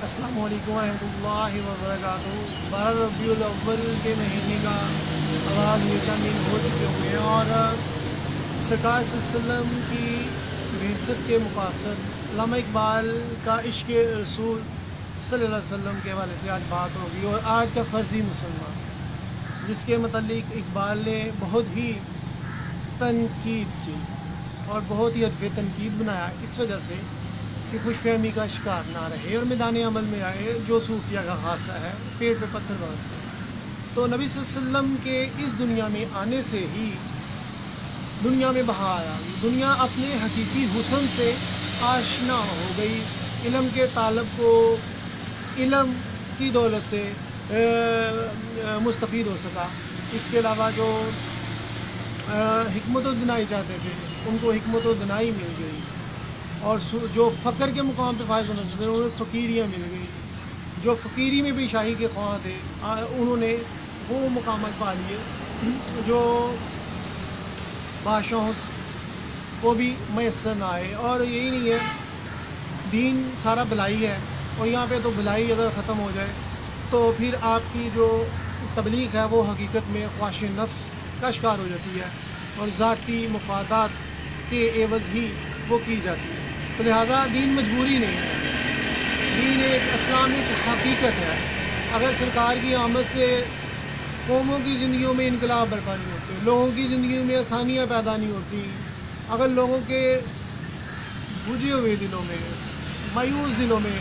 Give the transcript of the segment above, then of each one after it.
السلام علیکم ورحمۃ اللہ وبرکاتہ۔ 12 ربیع الاول کے مہینے کا آغاز یہ چند دن ہو چکے ہوئے ہیں، اور سرکار صلی اللہ علیہ وسلم کی بعثت کے مقاصد علامہ اقبال کا عشق رسول صلی اللہ علیہ وسلم کے حوالے سے آج بات ہوگی، اور آج کا فرضی مسلمان جس کے متعلق اقبال نے بہت ہی تنقید کی اور بہت ہی ادب تنقید بنایا، اس وجہ سے کہ خوش فہمی کا شکار نہ رہے اور میدان عمل میں آئے، جو صوفیہ کا خاصہ ہے، پیٹ پہ پتھر باندھتے ہیں۔ تو نبی صلی اللہ علیہ وسلم کے اس دنیا میں آنے سے ہی دنیا میں بہار آ گئی، دنیا اپنے حقیقی حسن سے آشنا ہو گئی، علم کے طالب کو علم کی دولت سے مستفید ہو سکا۔ اس کے علاوہ جو حکمت و دنائی چاہتے تھے ان کو حکمت و دنائی مل گئی، اور جو فقر کے مقام پہ فائز ہونا چاہتے ہیں انہیں فقیریاں مل گئی، جو فقیری میں بھی شاہی کے خواہاں تھے انہوں نے وہ مقامات پا لیے جو بادشاہوں کو بھی میسر نہ آئے۔ اور یہی نہیں ہے، دین سارا بھلائی ہے، اور یہاں پہ تو بھلائی اگر ختم ہو جائے تو پھر آپ کی جو تبلیغ ہے وہ حقیقت میں خواہش نفس کا شکار ہو جاتی ہے، اور ذاتی مفادات کے عوض ہی وہ کی جاتی ہے۔ تو لہٰذا دین مجبوری نہیں ہے، دین ایک اسلامک حقیقت ہے۔ اگر سرکار کی آمد سے قوموں کی زندگیوں میں انقلاب برپا نہیں ہوتے، لوگوں کی زندگیوں میں آسانیاں پیدا نہیں ہوتی، اگر لوگوں کے بجھے ہوئے دلوں میں، مایوس دلوں میں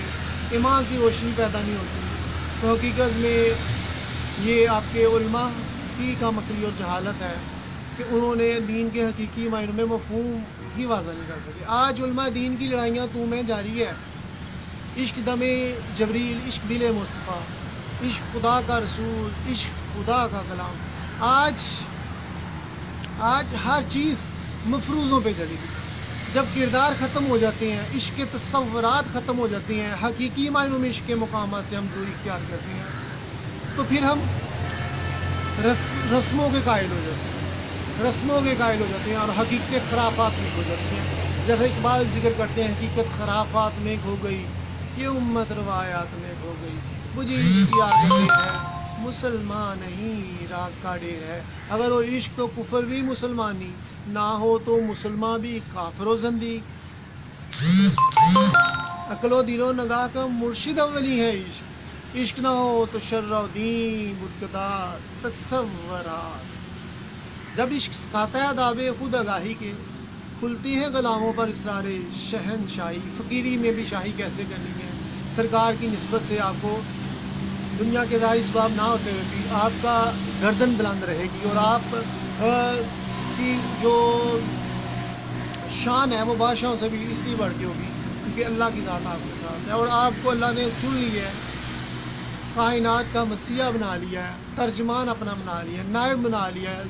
ایمان کی روشنی پیدا نہیں ہوتی، تو حقیقت میں یہ آپ کے علماء کی کم عقلی اور جہالت ہے کہ انہوں نے دین کے حقیقی معنوں میں مفہوم ہی واضح نہیں کر سکے۔ آج علماء دین کی لڑائیاں تو میں جاری ہے، عشق دم جبریل، عشق دل مصطفیٰ، عشق خدا کا رسول، عشق خدا کا کلام۔ آج ہر چیز مفروضوں پہ چلی گئی۔ جب کردار ختم ہو جاتے ہیں، عشق کے تصورات ختم ہو جاتے ہیں، حقیقی معنوں میں عشق کے مقامات سے ہم دوری اختیار کرتے ہیں، تو پھر ہم رسموں کے قائل ہو جاتے ہیں اور حقیقت خرافات میں کھو جاتی ہیں۔ جیسے اقبال ذکر کرتے ہیں، حقیقت خرافات میں کھو گئی، یہ امت روایات میں کھو گئی، مجھے عشق کی عادت ہے، مسلمان نہیں راگ کا ڈیر ہے۔ اگر وہ عشق تو کفر بھی مسلمانی، نہ ہو تو مسلمان بھی کافر و زندیق۔ عقل و دل و نگاہ کا مرشد اولی ہے عشق، عشق نہ ہو تو شر و دین بدکدار تصورات۔ جب عشق سکھاتا ہے آداب خود آگاہی کے، کھلتی ہیں غلاموں پر اسرار شہنشاہی۔ فقیری میں بھی شاہی کیسے کرنی ہے، سرکار کی نسبت سے آپ کو دنیا کے ظاہری اسباب نہ ہوتے ہوئے بھی آپ کا گردن بلند رہے گی، اور آپ کی جو شان ہے وہ بادشاہوں سے بھی اس لیے بڑھ کے ہوگی کیونکہ اللہ کی ذات آپ کے ساتھ ہے، اور آپ کو اللہ نے چن لیا ہے، کائنات کا مسیح بنا لیا ہے، ترجمان اپنا بنا لیا ہے، نائب بنا لیا ہے،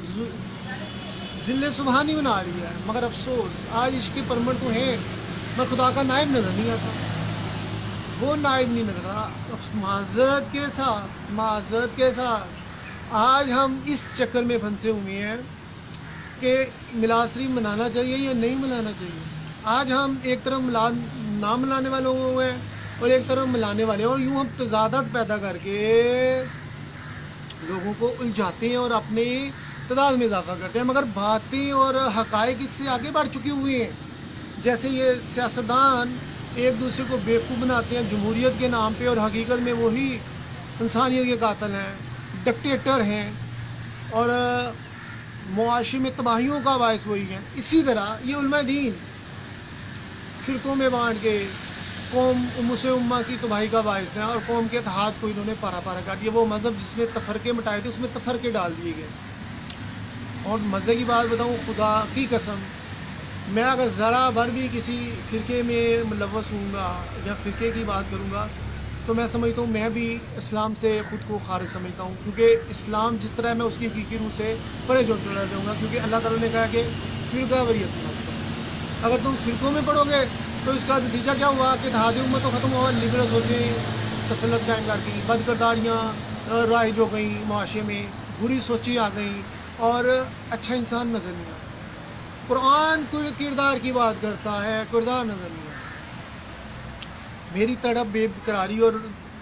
ذل سبحانی بنا لیا ہے۔ مگر افسوس آج اس کی پرمٹ تو ہیں مگر خدا کا نائب نظر نہیں آتا، وہ نائب نہیں نظر آتا۔ معذرت کے ساتھ آج ہم اس چکر میں پھنسے ہوئے ہیں کہ میلاد شریف منانا چاہیے یا نہیں منانا چاہیے۔ آج ہم ایک طرف نہ ملانے والے ہیں اور ایک طرف ملانے والے ہیں، اور یوں ہم تضادات پیدا کر کے لوگوں کو الجھاتے ہیں اور اپنے تعداد میں اضافہ کرتے ہیں، مگر باتیں اور حقائق اس سے آگے بڑھ چکے ہوئے ہیں۔ جیسے یہ سیاستدان ایک دوسرے کو بیوقوف بناتے ہیں جمہوریت کے نام پہ، اور حقیقت میں وہی انسانیت کے قاتل ہیں، ڈکٹیٹر ہیں، اور معاشرے میں تباہیوں کا باعث وہی ہیں۔ اسی طرح یہ علماء دین فرقوں میں بانٹ کے قوم امہ کی تباہی کا باعث ہیں، اور قوم کے اتحاد کو انہوں نے پارا پارا کر دیا۔ وہ مذہب جس نے تفرقے مٹائے تھے اس میں تفرقے ڈال دیے گئے۔ اور مزے کی بات بتاؤں، خدا کی قسم، میں اگر ذرا بھر بھی کسی فرقے میں ملوث ہوں گا یا فرقے کی بات کروں گا تو میں سمجھتا ہوں میں بھی اسلام سے خود کو خارج سمجھتا ہوں، کیونکہ اسلام جس طرح میں اس کی حقیقی روح سے پرے جڑ جاؤں گا، کیونکہ اللہ تعالیٰ نے کہا کہ فرقہ واریت مت کرو۔ اگر تم فرقوں میں پڑھو گے تو اس کا نتیجہ کیا ہوا کہ اتحاد امت تو ختم ہوا، لبرل سوچیں تسلط قائم کر گئیں، بد کرداریاں رائج ہو گئیں، معاشرے میں بری سوچیں آ گئیں، اور اچھا انسان نظر نہیں آتا۔ قرآن کوئی کردار کی بات کرتا ہے، کردار نظر نہیں آتا۔ میری تڑپ بے قراری اور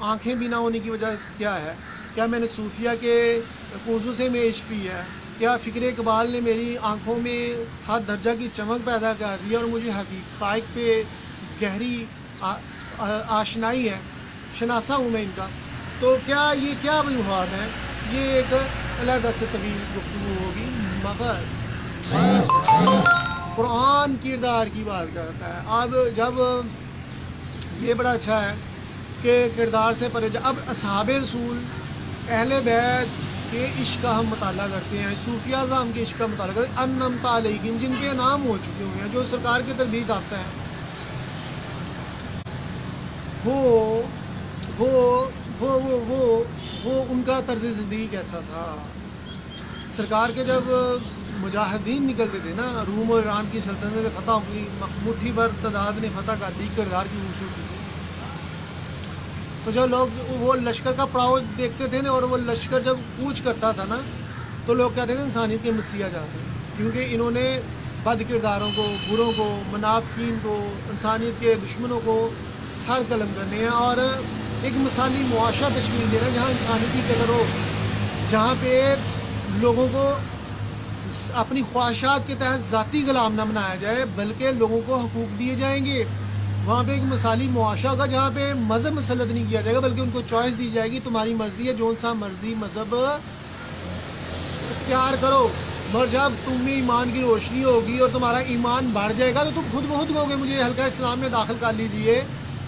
آنکھیں بھی نہ ہونے کی وجہ کیا ہے؟ کیا میں نے صوفیہ کے کوزوں سے میں عشق پی ہے؟ کیا فکر اقبال نے میری آنکھوں میں حد درجہ کی چمک پیدا کر دی اور مجھے حقائق پہ گہری آشنائی ہے، شناسا ہوں میں ان کا؟ تو کیا وجوہات ہیں؟ یہ ایک علیحدہ سے طویل گفتگو ہوگی، مگر قرآن کردار کی بات کرتا ہے۔ اب جب یہ بڑا اچھا ہے کہ کردار سے پرے اب اصحاب رسول، اہل بیت کے عشق کا ہم مطالعہ کرتے ہیں، صوفیہ اعظام کے عشق کا مطالعہ کرتے ہیں، انعمت علیہم، جن کے نام ہو چکے ہوئے ہیں، جو سرکار کی تربیت یافتہ ہیں، وہ ان کا طرز زندگی کیسا تھا؟ سرکار کے جب مجاہدین نکلتے تھے نا، روم اور ایران کی سلطنت فتح ہوئی، مٹھی بھر تعداد نے فتح کر دی کردار کی خوبصورتی سے، تو جو لوگ وہ لشکر کا پڑاؤ دیکھتے تھے نا، اور وہ لشکر جب کوچ کرتا تھا نا، تو لوگ کہتے تھے انسانیت کے مسیح جاتے ہیں، کیونکہ انہوں نے بد کرداروں کو، بروں کو، منافقین کو، انسانیت کے دشمنوں کو سر قلم کرنے ہیں، اور ایک مثالی معاشرہ تشکیل دینا ہے جہاں انسانیت کی قدر ہو، جہاں پہ لوگوں کو اپنی خواہشات کے تحت ذاتی غلام نہ بنایا جائے، بلکہ لوگوں کو حقوق دیے جائیں گے۔ وہاں پہ ایک مثالی معاشرہ ہوگا جہاں پہ مذہب مسلط نہیں کیا جائے گا، بلکہ ان کو چوائس دی جائے گی، تمہاری مرضی ہے، جون سا مرضی مذہب اختیار کرو، مگر جب تم میں ایمان کی روشنی ہوگی اور تمہارا ایمان بڑھ جائے گا تو تم خود بخود کہو گے مجھے حلقہ اسلام میں داخل کر لیجئے،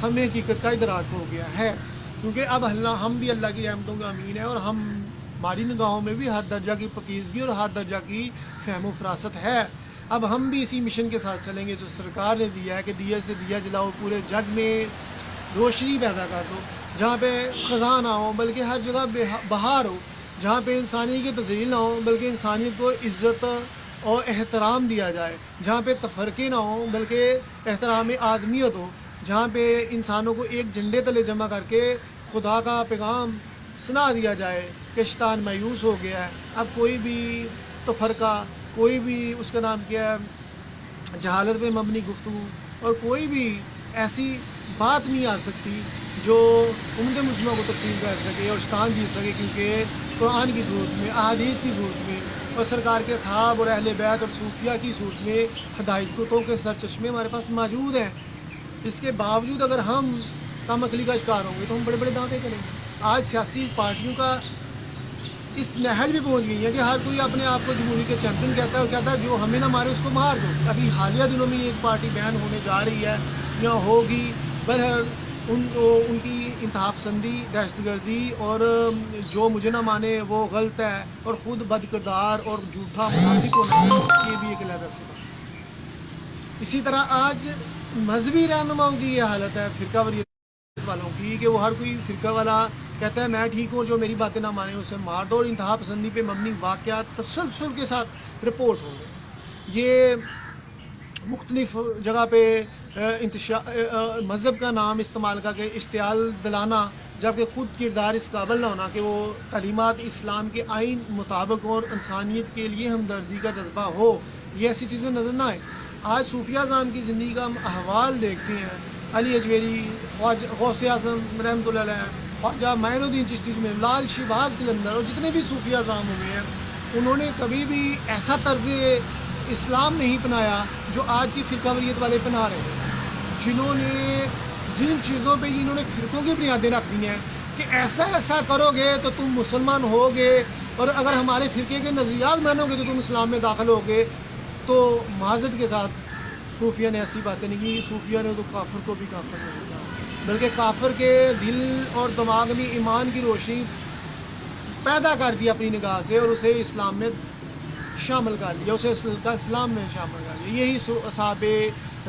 ہمیں حقیقت کا ادراک ہو گیا ہے، کیونکہ اب ہم بھی اللہ کی رحمتوں کے امین ہیں، اور ہماری نگاہوں میں بھی حد درجہ کی پکیزگی اور حد درجہ کی فہم و فراست ہے۔ اب ہم بھی اسی مشن کے ساتھ چلیں گے جو سرکار نے دیا ہے کہ دیا سے دیا جلاؤ، پورے جگ میں روشنی پیدا کر دو، جہاں پہ خزاں نہ ہو بلکہ ہر جگہ بہار ہو، جہاں پہ انسانیت کی تذلیل نہ ہو بلکہ انسانیت کو عزت اور احترام دیا جائے، جہاں پہ تفرقے نہ ہوں بلکہ احترام آدمیت ہو، جہاں پہ انسانوں کو ایک جھنڈے تلے جمع کر کے خدا کا پیغام سنا دیا جائے کہ شیطان مایوس ہو گیا ہے، اب کوئی بھی تفرقہ، کوئی بھی اس کا نام کیا ہے جہالت پہ مبنی گفتگو، اور کوئی بھی ایسی بات نہیں آ سکتی جو ان کے مسلموں کو تقسیم کر سکے اور شیطان جیت سکے، کیونکہ قرآن کی صورت میں، احادیث کی صورت میں، اور سرکار کے اصحاب اور اہل بیت اور صوفیہ کی صورت میں ہدایتوں کے سرچشمے ہمارے پاس موجود ہیں۔ اس کے باوجود اگر ہم کم عقلی کا شکار ہوں گے تو ہم بڑے بڑے دعوے کریں گے۔ آج سیاسی پارٹیوں کا اس نہج بھی پہنچ گئی ہے کہ ہر کوئی اپنے آپ کو جمہوری کے چیمپئن کہتا ہے، اور کہتا ہے جو ہمیں نہ مارے اس کو مار دو۔ ابھی حالیہ دنوں میں ایک پارٹی بین ہونے جا رہی ہے یا ہوگی، بہرحال ان کی انتہا پسندی، دہشت گردی اور جو مجھے نہ مانے وہ غلط ہے، اور خود بد کردار اور جھوٹا منافق ہونا، یہ بھی ایک علیحدہ سے بات ہے۔ اسی طرح آج مذہبی رہنماؤں کی یہ حالت ہے، فرقہ واریت والوں کی، کہ وہ ہر کوئی فرقہ والا کہتا ہے میں ٹھیک ہوں، جو میری باتیں نہ مانے اسے مار دو، اور انتہا پسندی پہ مبنی واقعات تسلسل کے ساتھ رپورٹ ہوں گے۔ یہ مختلف جگہ پہ مذہب کا نام استعمال کر کے اشتعال دلانا، جبکہ خود کردار اس قابل نہ ہونا کہ وہ تعلیمات اسلام کے آئین مطابق اور انسانیت کے لیے ہمدردی کا جذبہ ہو، یہ ایسی چیزیں نظر نہ آئیں۔ آج صوفیہ اعظام کی زندگی کا ہم احوال دیکھتے ہیں، علی اجویری، غوث اعظم رحمۃ اللہ علیہ، خواجہ معین الدین چشتی میں، لال شہباز قلندر، اور جتنے بھی صوفیہ اعظام ہوئے ہیں، انہوں نے کبھی بھی ایسا طرز اسلام نہیں اپنایا جو آج کی فرقہ واریت والے اپنا رہے ہیں، جنہوں نے جن چیزوں پہ انہوں نے فرقوں کی بنیادیں رکھ دی ہیں کہ ایسا ایسا کرو گے تو تم مسلمان ہوگے، اور اگر ہمارے فرقے کے نظریات مانو گے تو تم اسلام میں داخل ہوگے۔ تو معذرت کے ساتھ صوفیہ نے ایسی باتیں نہیں کی، صوفیہ نے تو کافر کو بھی کافر نہیں کہا، بلکہ کافر کے دل اور دماغ میں ایمان کی روشنی پیدا کر دی اپنی نگاہ سے، اور اسے اسلام میں شامل کر لیا، اسے اسلام میں شامل کر لیا۔ یہی اصحاب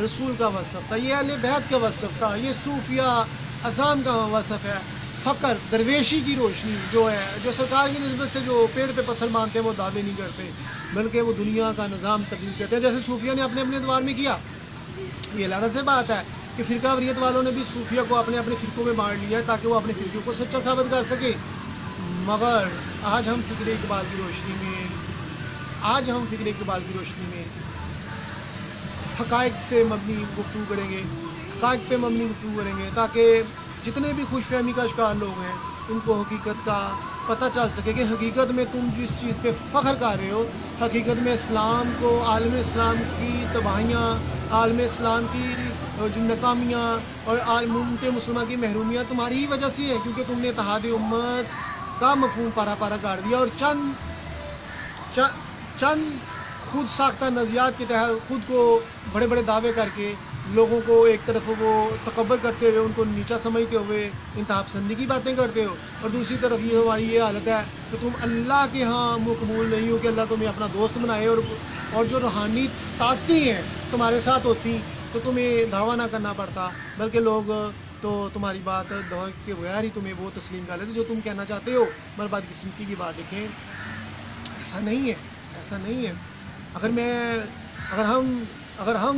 رسول کا وصف تھا، یہ اہل بیت کا وصف تھا، یہ صوفیہ اعظام کا وصف ہے۔ فقر، درویشی کی روشنی جو ہے، جو سرکار کی نسبت سے جو پیڑ پہ پتھر مانتے ہیں وہ دعوے نہیں کرتے، بلکہ وہ دنیا کا نظام تبدیل کرتے ہیں، جیسے صوفیہ نے اپنے ادوار میں کیا۔ یہ علیحدہ سے بات ہے کہ فرقہ واریت والوں نے بھی صوفیہ کو اپنے فرقوں میں بانٹ لیا ہے تاکہ وہ اپنے فرقوں کو سچا ثابت کر سکے، مگر آج ہم فکر اقبال کی روشنی میں حقائق سے مبنی گفتگو کریں گے، حقائق پہ مبنی گفتگو کریں گے تاکہ جتنے بھی خوش فہمی کا شکار لوگ ہیں ان کو حقیقت کا پتہ چل سکے کہ حقیقت میں تم جس چیز پہ فخر کر رہے ہو، حقیقت میں اسلام کو، عالم اسلام کی تباہیاں، عالم اسلام کی جو ناکامیاں اور امت مسلمہ کی محرومیاں تمہاری ہی وجہ سے ہے، کیونکہ تم نے اتحاد امت کا مفہوم پارا پارا کر دیا اور چند خود ساختہ نظریات کے تحت خود کو بڑے بڑے دعوے کر کے لوگوں کو ایک طرف وہ تکبر کرتے ہوئے ان کو نیچا سمجھتے ہوئے انتہا پسندی کی باتیں کرتے ہو، اور دوسری طرف یہ ہماری یہ حالت ہے کہ تم اللہ کے ہاں مقبول نہیں ہو کہ اللہ تمہیں اپنا دوست بنائے، اور جو روحانی طاقتیں ہیں تمہارے ساتھ ہوتی تو تمہیں دعویٰ نہ کرنا پڑتا، بلکہ لوگ تو تمہاری بات دعوے کے بغیر ہی تمہیں وہ تسلیم کر لیتے جو تم کہنا چاہتے ہو۔ مگر بات قسمتی کی بات دیکھیں، ایسا نہیں ہے، ایسا نہیں ہے۔ اگر ہم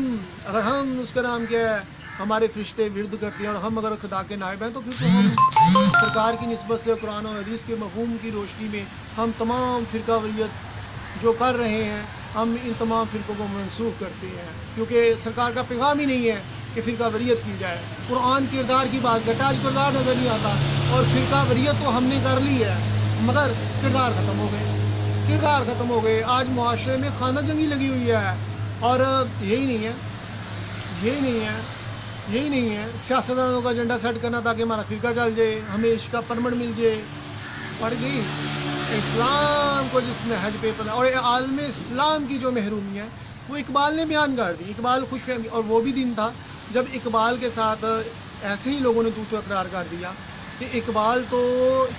اس کا نام کیا ہے ہمارے فرشتے ورد کرتے ہیں اور ہم اگر خدا کے نائب ہیں تو پھر تو ہم سرکار کی نسبت سے قرآن و حدیث کے مفہوم کی روشنی میں ہم تمام فرقہ واریت جو کر رہے ہیں ہم ان تمام فرقوں کو منسوخ کرتے ہیں، کیونکہ سرکار کا پیغام ہی نہیں ہے کہ فرقہ واریت کی جائے۔ قرآن کردار کی بات کرتا ہے، آج کردار نظر نہیں آتا، اور فرقہ واریت تو ہم نے کر لی ہے مگر کردار ختم ہو گئے، کردار ختم ہو گئے۔ آج معاشرے میں خانہ جنگی لگی ہوئی ہے، اور یہی نہیں ہے سیاستدانوں کا ایجنڈا سیٹ کرنا تاکہ ہمارا فرقہ چل جائے، ہمیں عشق کا پرمٹ مل جائے۔ پڑ گئی اسلام کو جس نہج پہ پڑا، اور عالم اسلام کی جو محرومی ہے وہ اقبال نے بیان کر دی۔ اقبال خوش فہمی، اور وہ بھی دن تھا جب اقبال کے ساتھ ایسے ہی لوگوں نے تو اقرار کر دیا کہ اقبال تو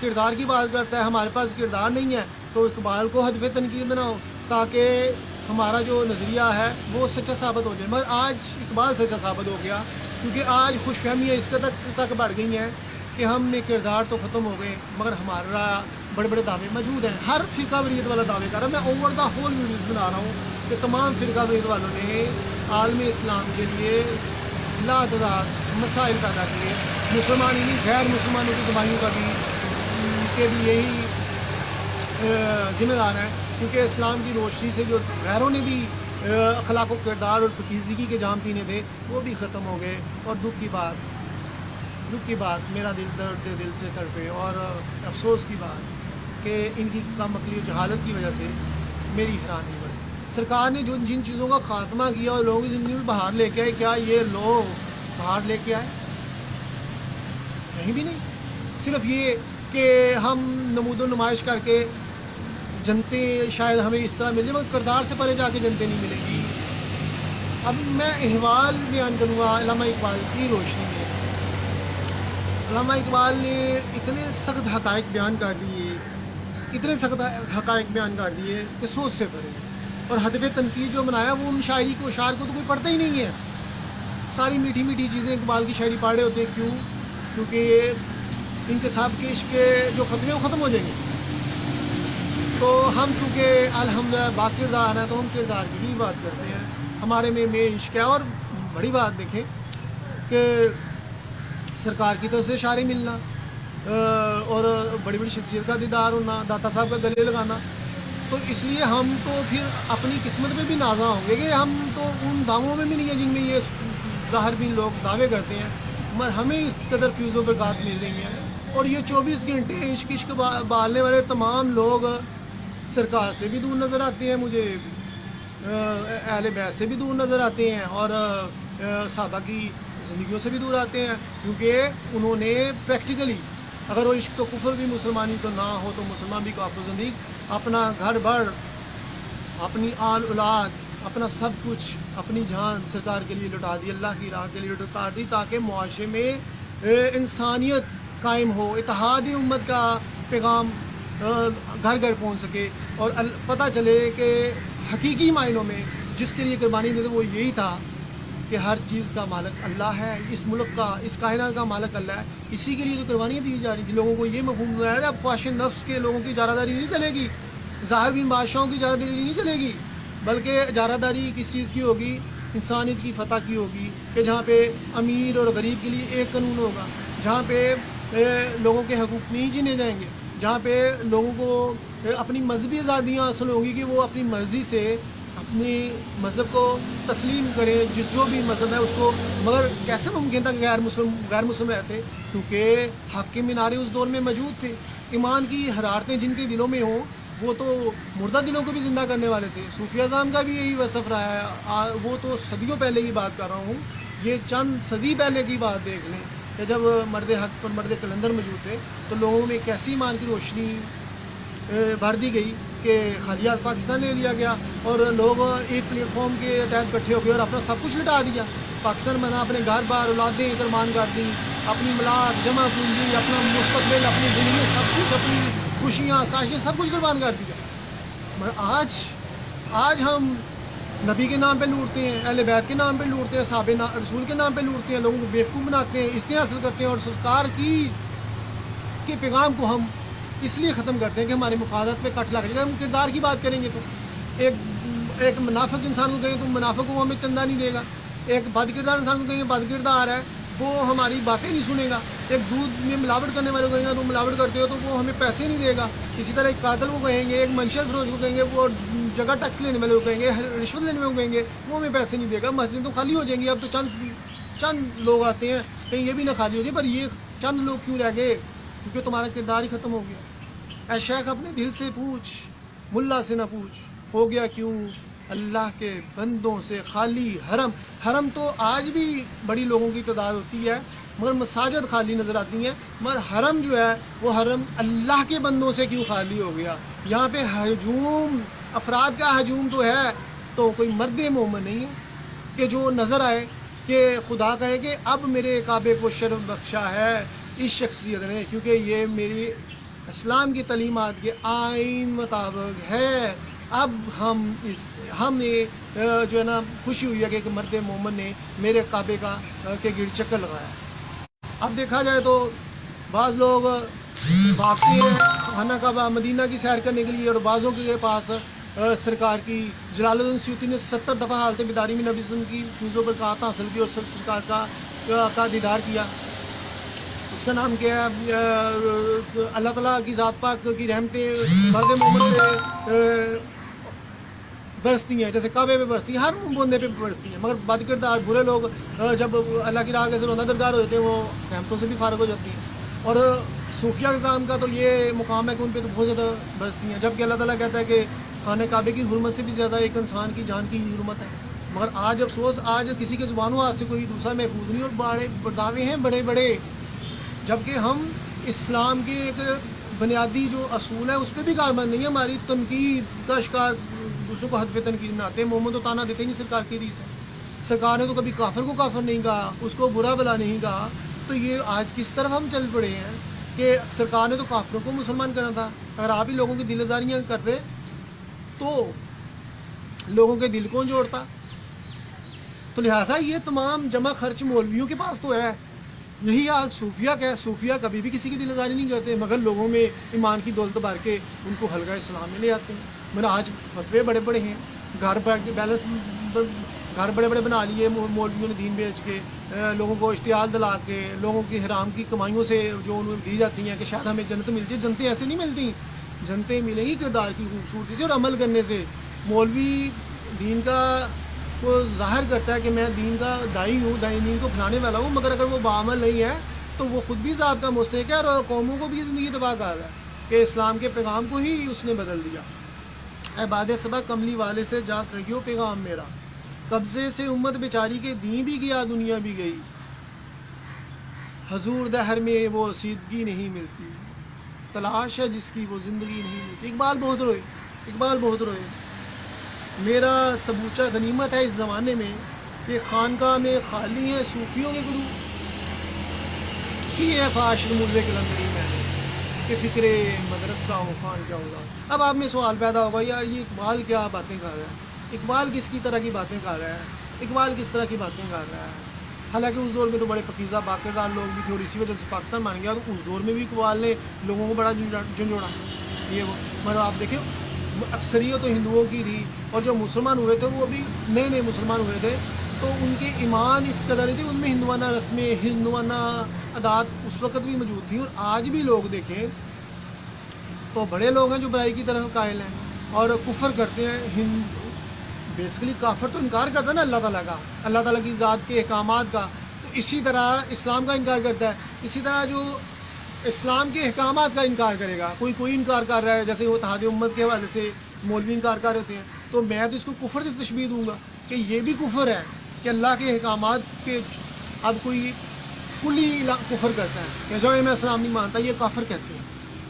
کردار کی بات کرتا ہے، ہمارے پاس کردار نہیں ہے، تو اقبال کو ہدف تنقید بناؤ تاکہ ہمارا جو نظریہ ہے وہ سچا ثابت ہو جائے۔ مگر آج اقبال سچا ثابت ہو گیا، کیونکہ آج خوش فہمیاں اس قدر تک بڑھ گئی ہیں کہ ہم نے کردار تو ختم ہو گئے مگر ہمارا بڑے بڑے دعوے موجود ہیں۔ ہر فرقہ واریت والا دعوے کر رہا ہے، میں اوور دا ہول ویڈیوز بنا رہا ہوں کہ تمام فرقہ واریت والوں نے عالم اسلام کے لیے لاتعداد مسائل پیدا کیے، مسلمان ہی نہیں غیر مسلمانوں کی تباہیوں کا بھی یہی ذمہ دار ہے، کیونکہ اسلام کی روشنی سے جو غیروں نے بھی اخلاق و کردار اور پاکیزگی کے جام پینے تھے وہ بھی ختم ہو گئے۔ اور دکھ کی بات میرا دل سے تڑپے، اور افسوس کی بات کہ ان کی کم عقلی و جہالت کی وجہ سے میری حیرانی بڑھی۔ سرکار نے جن چیزوں کا خاتمہ کیا اور لوگوں کی زندگی میں بہار لے کے آئے، کیا یہ لوگ بہار لے کے آئے؟ کہیں بھی نہیں۔ صرف یہ کہ ہم نمود و نمائش کر کے جنتیں شاید ہمیں اس طرح مل جائے، مگر کردار سے پرے جا کے جنتیں نہیں ملیں گی۔ اب میں احوال بیان کروں گا علامہ اقبال کی روشنی میں۔ علامہ اقبال نے اتنے سخت حقائق بیان کر دیے کہ سوچ سے پرے، اور ہدف تنقید جو بنایا وہ ان شاعر کو تو کوئی پڑھتا ہی نہیں ہے۔ ساری میٹھی میٹھی چیزیں اقبال کی شاعری پڑھ رہے ہوتے ہیں، کیوں؟ کیونکہ ان کے صاحب کے عشق کے جو فتوے وہ ختم ہو جائیں گے۔ تو ہم چونکہ الحمدللہ با کردار ہیں تو ہم کردار کی ہی بات کرتے ہیں، ہمارے میں عشق ہے۔ اور بڑی بات دیکھیں کہ سرکار کی طرف سے اشارے ملنا، اور بڑی بڑی شخصیت کا دیدار ہونا، داتا صاحب کا گلے لگانا، تو اس لیے ہم تو پھر اپنی قسمت میں بھی نازاں ہوں گے کہ ہم تو ان دعووں میں بھی نہیں ہیں جن میں یہ ظاہر بھی لوگ دعوے کرتے ہیں، مگر ہمیں اس قدر فیوز و برکات مل رہی ہیں۔ اور یہ 24 گھنٹے عشق بالنے والے تمام لوگ سرکار سے بھی دور نظر آتے ہیں، مجھے اہل بیت سے بھی دور نظر آتے ہیں، اور صحابہ کی زندگیوں سے بھی دور آتے ہیں، کیونکہ انہوں نے پریکٹیکلی اگر وہ عشق تو کفر بھی مسلمانی تو نہ ہو تو مسلمان بھی کافر و زندیق، اپنا گھر بار، اپنی آل اولاد، اپنا سب کچھ، اپنی جان سرکار کے لیے لٹا دی، اللہ کی راہ کے لیے لٹا دی، تاکہ معاشرے میں انسانیت قائم ہو، اتحاد امت کا پیغام گھر گھر پہنچ سکے، اور پتہ چلے کہ حقیقی معنوں میں جس کے لیے قربانی دیتے وہ یہی تھا کہ ہر چیز کا مالک اللہ ہے، اس ملک کا، اس کائنات کا مالک اللہ ہے، اسی کے لیے تو قربانیاں دی جا رہی تھی۔ لوگوں کو یہ مفہوم بنایا ہے اب خواہش نفس کے لوگوں کی اجارہ داری نہیں چلے گی، ظاہر بین بادشاہوں کی اجارہ داری نہیں چلے گی، بلکہ اجارہ داری کس چیز کی ہوگی؟ انسانیت کی فتح کی ہوگی، کہ جہاں پہ امیر اور غریب کے لیے ایک قانون ہوگا، جہاں پہ لوگوں کے حقوق نہیں چھینے جائیں گے، جہاں پہ لوگوں کو اپنی مذہبی آزادیاں حاصل ہوں گی کہ وہ اپنی مرضی سے اپنی مذہب کو تسلیم کریں، جس جو بھی مذہب ہے اس کو، مگر کیسے ممکن تھا کہ غیر مسلم رہتے؟ کیونکہ حق کے مینارے اس دور میں موجود تھے، ایمان کی حرارتیں جن کے دلوں میں ہوں وہ تو مردہ دلوں کو بھی زندہ کرنے والے تھے۔ صوفیہ اعظام کا بھی یہی وصف رہا ہے، وہ تو صدیوں پہلے کی بات کر رہا ہوں، یہ چند صدی پہلے کی بات دیکھ لیں کہ جب مرد حق پر مرد کلندر موجود تھے تو لوگوں میں کیسی ایمان کی روشنی بھر دی گئی کہ خالیات پاکستان لے لیا گیا اور لوگ ایک پلیٹ فارم کے تحت اکٹھے ہو گئے اور اپنا سب کچھ لٹا دیا۔ پاکستان بنا، اپنے گھر بار اولادیں قربان کر دی، اپنی ملاق جمع پونجی، اپنا مستقبل، اپنی زندگی، سب کچھ، اپنی خوشیاں آسائشیں سب کچھ قربان کر دیا۔ مگر آج ہم نبی کے نام پہ لوٹتے ہیں، اہل بیت کے نام پہ لوٹتے ہیں، صحابہ رسول کے نام پہ لوٹتے ہیں، لوگوں کو بیوقوف بناتے ہیں، استعمال حاصل کرتے ہیں اور سرکار کے پیغام کو ہم اس لیے ختم کرتے ہیں کہ ہمارے مفادات پہ کٹ لگ جائے گا۔ ہم کردار کی بات کریں گے تو ایک منافق انسان کو کہیں تو منافق وہ ہمیں چندہ نہیں دے گا، ایک بد کردار انسان کو کہیں بد کردار ہے وہ ہماری باتیں نہیں سنے گا، ایک دودھ میں ملاوٹ کرنے والے کو کہیں گے تم ملاوٹ کرتے ہو تو وہ ہمیں پیسے نہیں دے گا، اسی طرح ایک قاتل کو کہیں گے، ایک منشیات فروش کو کہیں گے، وہ جگہ ٹیکس لینے والے کو کہیں گے، رشوت لینے والے کو کہیں گے، وہ ہمیں پیسے نہیں دے گا۔ مسجد تو خالی ہو جائیں گی، اب تو چند لوگ آتے ہیں، کہیں یہ بھی نہ خالی ہو جائے، پر یہ چند لوگ کیوں رہ گئے؟ کیونکہ تمہارا کردار ہی ختم ہو گیا۔ اے شیخ اپنے دل سے پوچھ، ملا سے نہ پوچھ، ہو گیا کیوں اللہ کے بندوں سے خالی حرم تو آج بھی بڑی لوگوں کی تعداد ہوتی ہے مگر مساجد خالی نظر آتی ہیں، مگر حرم جو ہے وہ حرم اللہ کے بندوں سے کیوں خالی ہو گیا؟ یہاں پہ ہجوم، افراد کا ہجوم تو ہے، تو کوئی مرد مومن نہیں ہے کہ جو نظر آئے کہ خدا کہے کہ اب میرے کعبے کو شرف بخشا ہے اس شخصیت نے، کیونکہ یہ میری اسلام کی تعلیمات کے آئین مطابق ہے۔ اب ہم نے جو ہے نا خوشی ہوئی ہے کہ ایک مرد مومن نے میرے کعبے کے گرد چکر لگایا۔ اب دیکھا جائے تو بعض لوگ بھاگتے ہیں خانہ کعبہ مدینہ کی سیر کرنے کے لیے، اور بعضوں کے پاس سرکار کی جلال الدین سیوطی نے 70 دفعہ حالت بیداری میں نبی صلی اللہ علیہ وسلم کی فیض و برکات حاصل کی اور سرکار کا دیدار کیا۔ اس کا نام کیا ہے؟ اللہ تعالیٰ کی ذات پاک کی رحمتیں مرد مومن پہ برستی ہیں، جیسے کعبے پہ برستی ہیں، ہر بندے پہ برستی ہیں، مگر بد کردار برے لوگ جب اللہ کی راہ کے روزہ درگار ہو جاتے ہیں وہ رحمتوں سے بھی فارغ ہو جاتی ہیں۔ اور صوفیہ نظام کا تو یہ مقام ہے کہ ان پہ تو بہت زیادہ برستی ہیں، جبکہ اللہ تعالیٰ کہتا ہے کہ خانہ کعبے کی حرمت سے بھی زیادہ ایک انسان کی جان کی حرمت ہے۔ مگر آج افسوس، آج کسی کے زبانوں ہاتھ سے کوئی دوسرا محفوظ نہیں، اور بڑے دعوے ہیں بڑے بڑے، جبکہ ہم اسلام کے ایک بنیادی جو اصول ہے اس پہ بھی کاربند نہیں ہے۔ ہماری تنقید کا شکار، دوسروں کو حد پہ تنقید میں آتے ہیں، محمد تو تانا دیتے نہیں سرکار کی حدیث ہے، سرکار نے تو کبھی کافر کو کافر نہیں کہا، اس کو برا بلا نہیں کہا، تو یہ آج کس طرف ہم چل پڑے ہیں کہ سرکار نے تو کافروں کو مسلمان کرنا تھا، اگر آپ ہی لوگوں کی دل آزاریاں کرتے تو لوگوں کے دل کو جوڑتا۔ تو لہٰذا یہ تمام جمع خرچ مولویوں کے پاس تو ہے، یہی حال صوفیہ کا ہے۔ صوفیہ کبھی بھی کسی کی دل آزاری نہیں کرتے، مگر لوگوں میں ایمان کی دولت بھر کے ان کو حلقہ اسلام میں لے آتے ہیں۔ میرا آج فتوے بڑے بڑے ہیں، گھر بڑے بڑے بنا لیے مولویوں نے دین بیچ کے، لوگوں کو اشتعال دلا کے، لوگوں کی حرام کی کمائیوں سے جو انہیں دی جاتی ہیں کہ شاید ہمیں جنت مل جائے۔ جنتیں ایسے نہیں ملتی، جنتیں ملیں گی کردار کی خوبصورتی سے اور عمل کرنے سے۔ مولوی دین کا وہ ظاہر کرتا ہے کہ میں دین کا دائی ہوں، دین کو پھیلانے والا ہوں، مگر اگر وہ بعمل نہیں ہے تو وہ خود بھی ذات کا مستحق ہے اور قوموں کو بھی زندگی تباہ کر رہا ہے کہ اسلام کے پیغام کو ہی اس نے بدل دیا۔ اے باد صبا کملی والے سے جا کہیو پیغام میرا، قبضے سے امت بیچاری کے دین بھی گیا دنیا بھی گئی، حضور دہر میں وہ سیدگی نہیں ملتی، تلاش ہے جس کی وہ زندگی نہیں ملتی۔ اقبال بہت روئے۔ میرا سبوچہ غنیمت ہے اس زمانے میں کہ خانقاہ میں خالی ہیں صوفیوں کے گرو، کی ہے فاش مرد کلندری میں نے کہ فکر مدرسہ ہو خان کیا ہوگا۔ اب آپ میں سوال پیدا ہوگا یار یہ اقبال کیا باتیں کر رہا ہے، اقبال کس کی طرح کی باتیں کر رہا ہے، اقبال کس طرح کی باتیں کر رہا ہے؟ حالانکہ اس دور میں تو بڑے پکیزہ باقردار لوگ بھی تھے اور اسی وجہ سے پاکستان مان گیا، تو اس دور میں بھی اقبال نے لوگوں کو بڑا جھنجھوڑا یہ وہ، مگر آپ دیکھیں اکثریت تو ہندوؤں کی تھی، اور جو مسلمان ہوئے تھے وہ بھی نئے نئے مسلمان ہوئے تھے، تو ان کے ایمان اس قدر نہیں تھی، ان میں ہندوانہ رسمیں ہندوانہ عادات اس وقت بھی موجود تھیں، اور آج بھی لوگ دیکھیں تو بڑے لوگ ہیں جو برائی کی طرف قائل ہیں اور کفر کرتے ہیں بیسیکلی کافر تو انکار کرتا ہے نا اللہ تعالیٰ کا، اللہ تعالیٰ کی ذات کے احکامات کا، تو اسی طرح اسلام کا انکار کرتا ہے۔ اسی طرح جو اسلام کے احکامات کا انکار کرے گا، کوئی انکار کر رہا ہے، جیسے وہ اتحاد امت کے حوالے سے مولوی انکار کر رہے ہوتے ہیں، تو میں تو اس کو کفر سے تشبیہ دوں گا کہ یہ بھی کفر ہے کہ اللہ کے احکامات کے اب کوئی کلی کفر کرتا ہے کہ جو میں اسلام نہیں مانتا، یہ کافر کہتے ہیں۔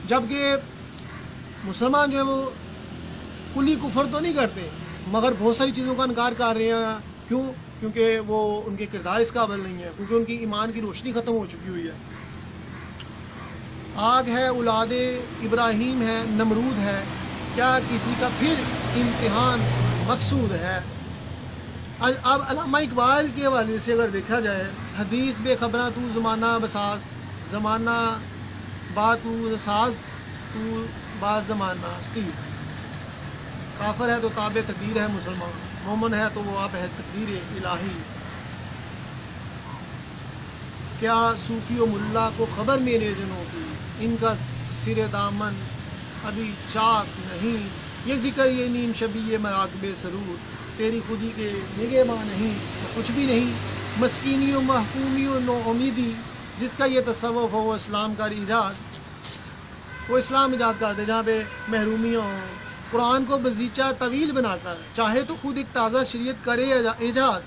جبکہ مسلمان جو ہے وہ کلی کفر تو نہیں کرتے، مگر بہت ساری چیزوں کا انکار کر رہے ہیں۔ کیوں؟ کیونکہ وہ ان کے کردار اس قابل نہیں ہے، کیونکہ ان کی ایمان کی روشنی ختم ہو چکی ہوئی ہے۔ آگ ہے، اولاد ابراہیم ہے، نمرود ہے، کیا کسی کا پھر امتحان مقصود ہے؟ اب علامہ اقبال کے حوالے سے اگر دیکھا جائے، حدیث بے خبراں تو زمانہ بساز، زمانہ با تو ساز، تو باز زمانہ استیز۔ کافر ہے تو تابع تقدیر ہے مسلمان، مومن ہے تو وہ آپ ہے تقدیر الہی۔ کیا صوفی و ملا کو خبر میرے جنوں کی، ان کا سر دامن ابھی چاک نہیں۔ یہ ذکر یہ نیم شبی یہ مراکب سرور، تیری خودی کے نگہباں نہیں تو کچھ بھی نہیں۔ مسکینی و محکومی و نو امیدی، جس کا یہ تصوف ہو وہ اسلام کا ایجاد، وہ اسلام ایجاد کر دے جہاں پہ محرومیاں ہوں۔ قرآن کو بزیچہ طویل بناتا ہے، چاہے تو خود ایک تازہ شریعت کرے ایجاد۔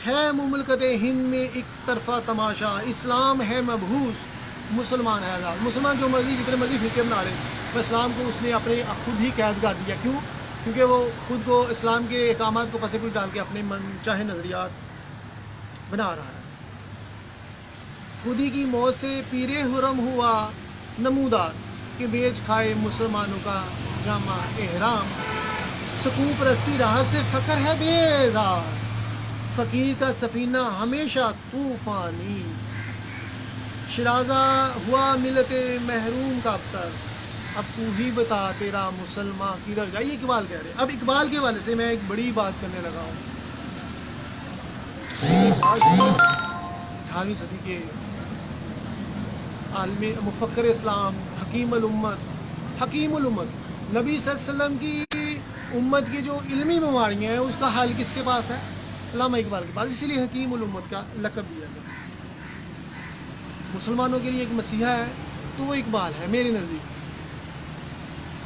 ہے مملکت ہند میں ایک طرفہ تماشا، اسلام ہے مبعوث مسلمان ہے آزاد۔ مسلمان جو مرضی جتنے مرضی فرقے بنا لے، تو اسلام کو اس نے اپنے خود ہی قید کر دیا۔ کیوں؟ کیونکہ وہ خود کو اسلام کے احکامات کو پسے پوچھ ڈال کے اپنے من چاہے نظریات بنا رہا ہے۔ خودی کی موت سے پیر حرم ہوا نمودار، کہ بیچ کھائے مسلمانوں کا جامع احرام۔ سکون پرستی راحت سے فخر ہے بیزار، فقیر کا سفینہ ہمیشہ طوفانی۔ شرازہ ہوا ملت محروم کا ابتر، اب تو ہی بتا تیرا مسلمان کدھر جائے۔ یہ اقبال کہہ رہے ہیں۔ اب اقبال کے حوالے سے میں ایک بڑی بات کرنے لگا ہوں۔ 18ویں صدی کے عالم مفکر اسلام، حکیم الامت نبی صلی اللہ علیہ وسلم کی امت کی جو علمی بیماریاں ہیں اس کا حل کس کے پاس ہے؟ علامہ اقبال کے پاس، اسی لیے حکیم الامت کا لقب دیا گیا۔ مسلمانوں کے لیے ایک مسیحا ہے تو وہ اقبال ہے میرے نزدیک۔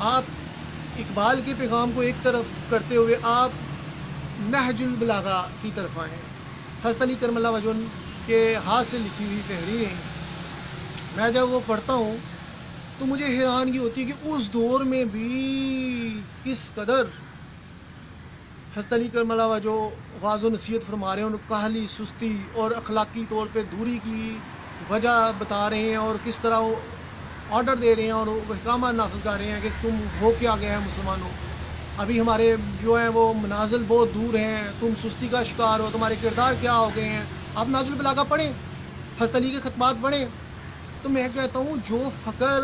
آپ اقبال کے پیغام کو ایک طرف کرتے ہوئے آپ نہج البلاغہ کی طرف آئے ہیں۔ حضرت علی کرم اللہ وجہ کے ہاتھ سے لکھی ہوئی تحریریں، میں جب وہ پڑھتا ہوں تو مجھے حیرانگی ہوتی ہے کہ اس دور میں بھی کس قدر حضرت علی کرم اللہ وجہ واضح و نصیحت فرما رہے ہیں، ان کاہلی، سستی اور اخلاقی طور پہ دوری کی وجہ بتا رہے ہیں، اور کس طرح وہ آرڈر دے رہے ہیں اور احکامات نافذ کر رہے ہیں کہ تم ہو کیا گئے ہیں مسلمانوں، ابھی ہمارے جو ہیں وہ منازل بہت دور ہیں، تم سستی کا شکار ہو، تمہارے کردار کیا ہو گئے ہیں۔ آپ نہج البلاغہ پڑھیں، حضرت علی کے خطبات پڑھیں، تو میں کہتا ہوں جو فخر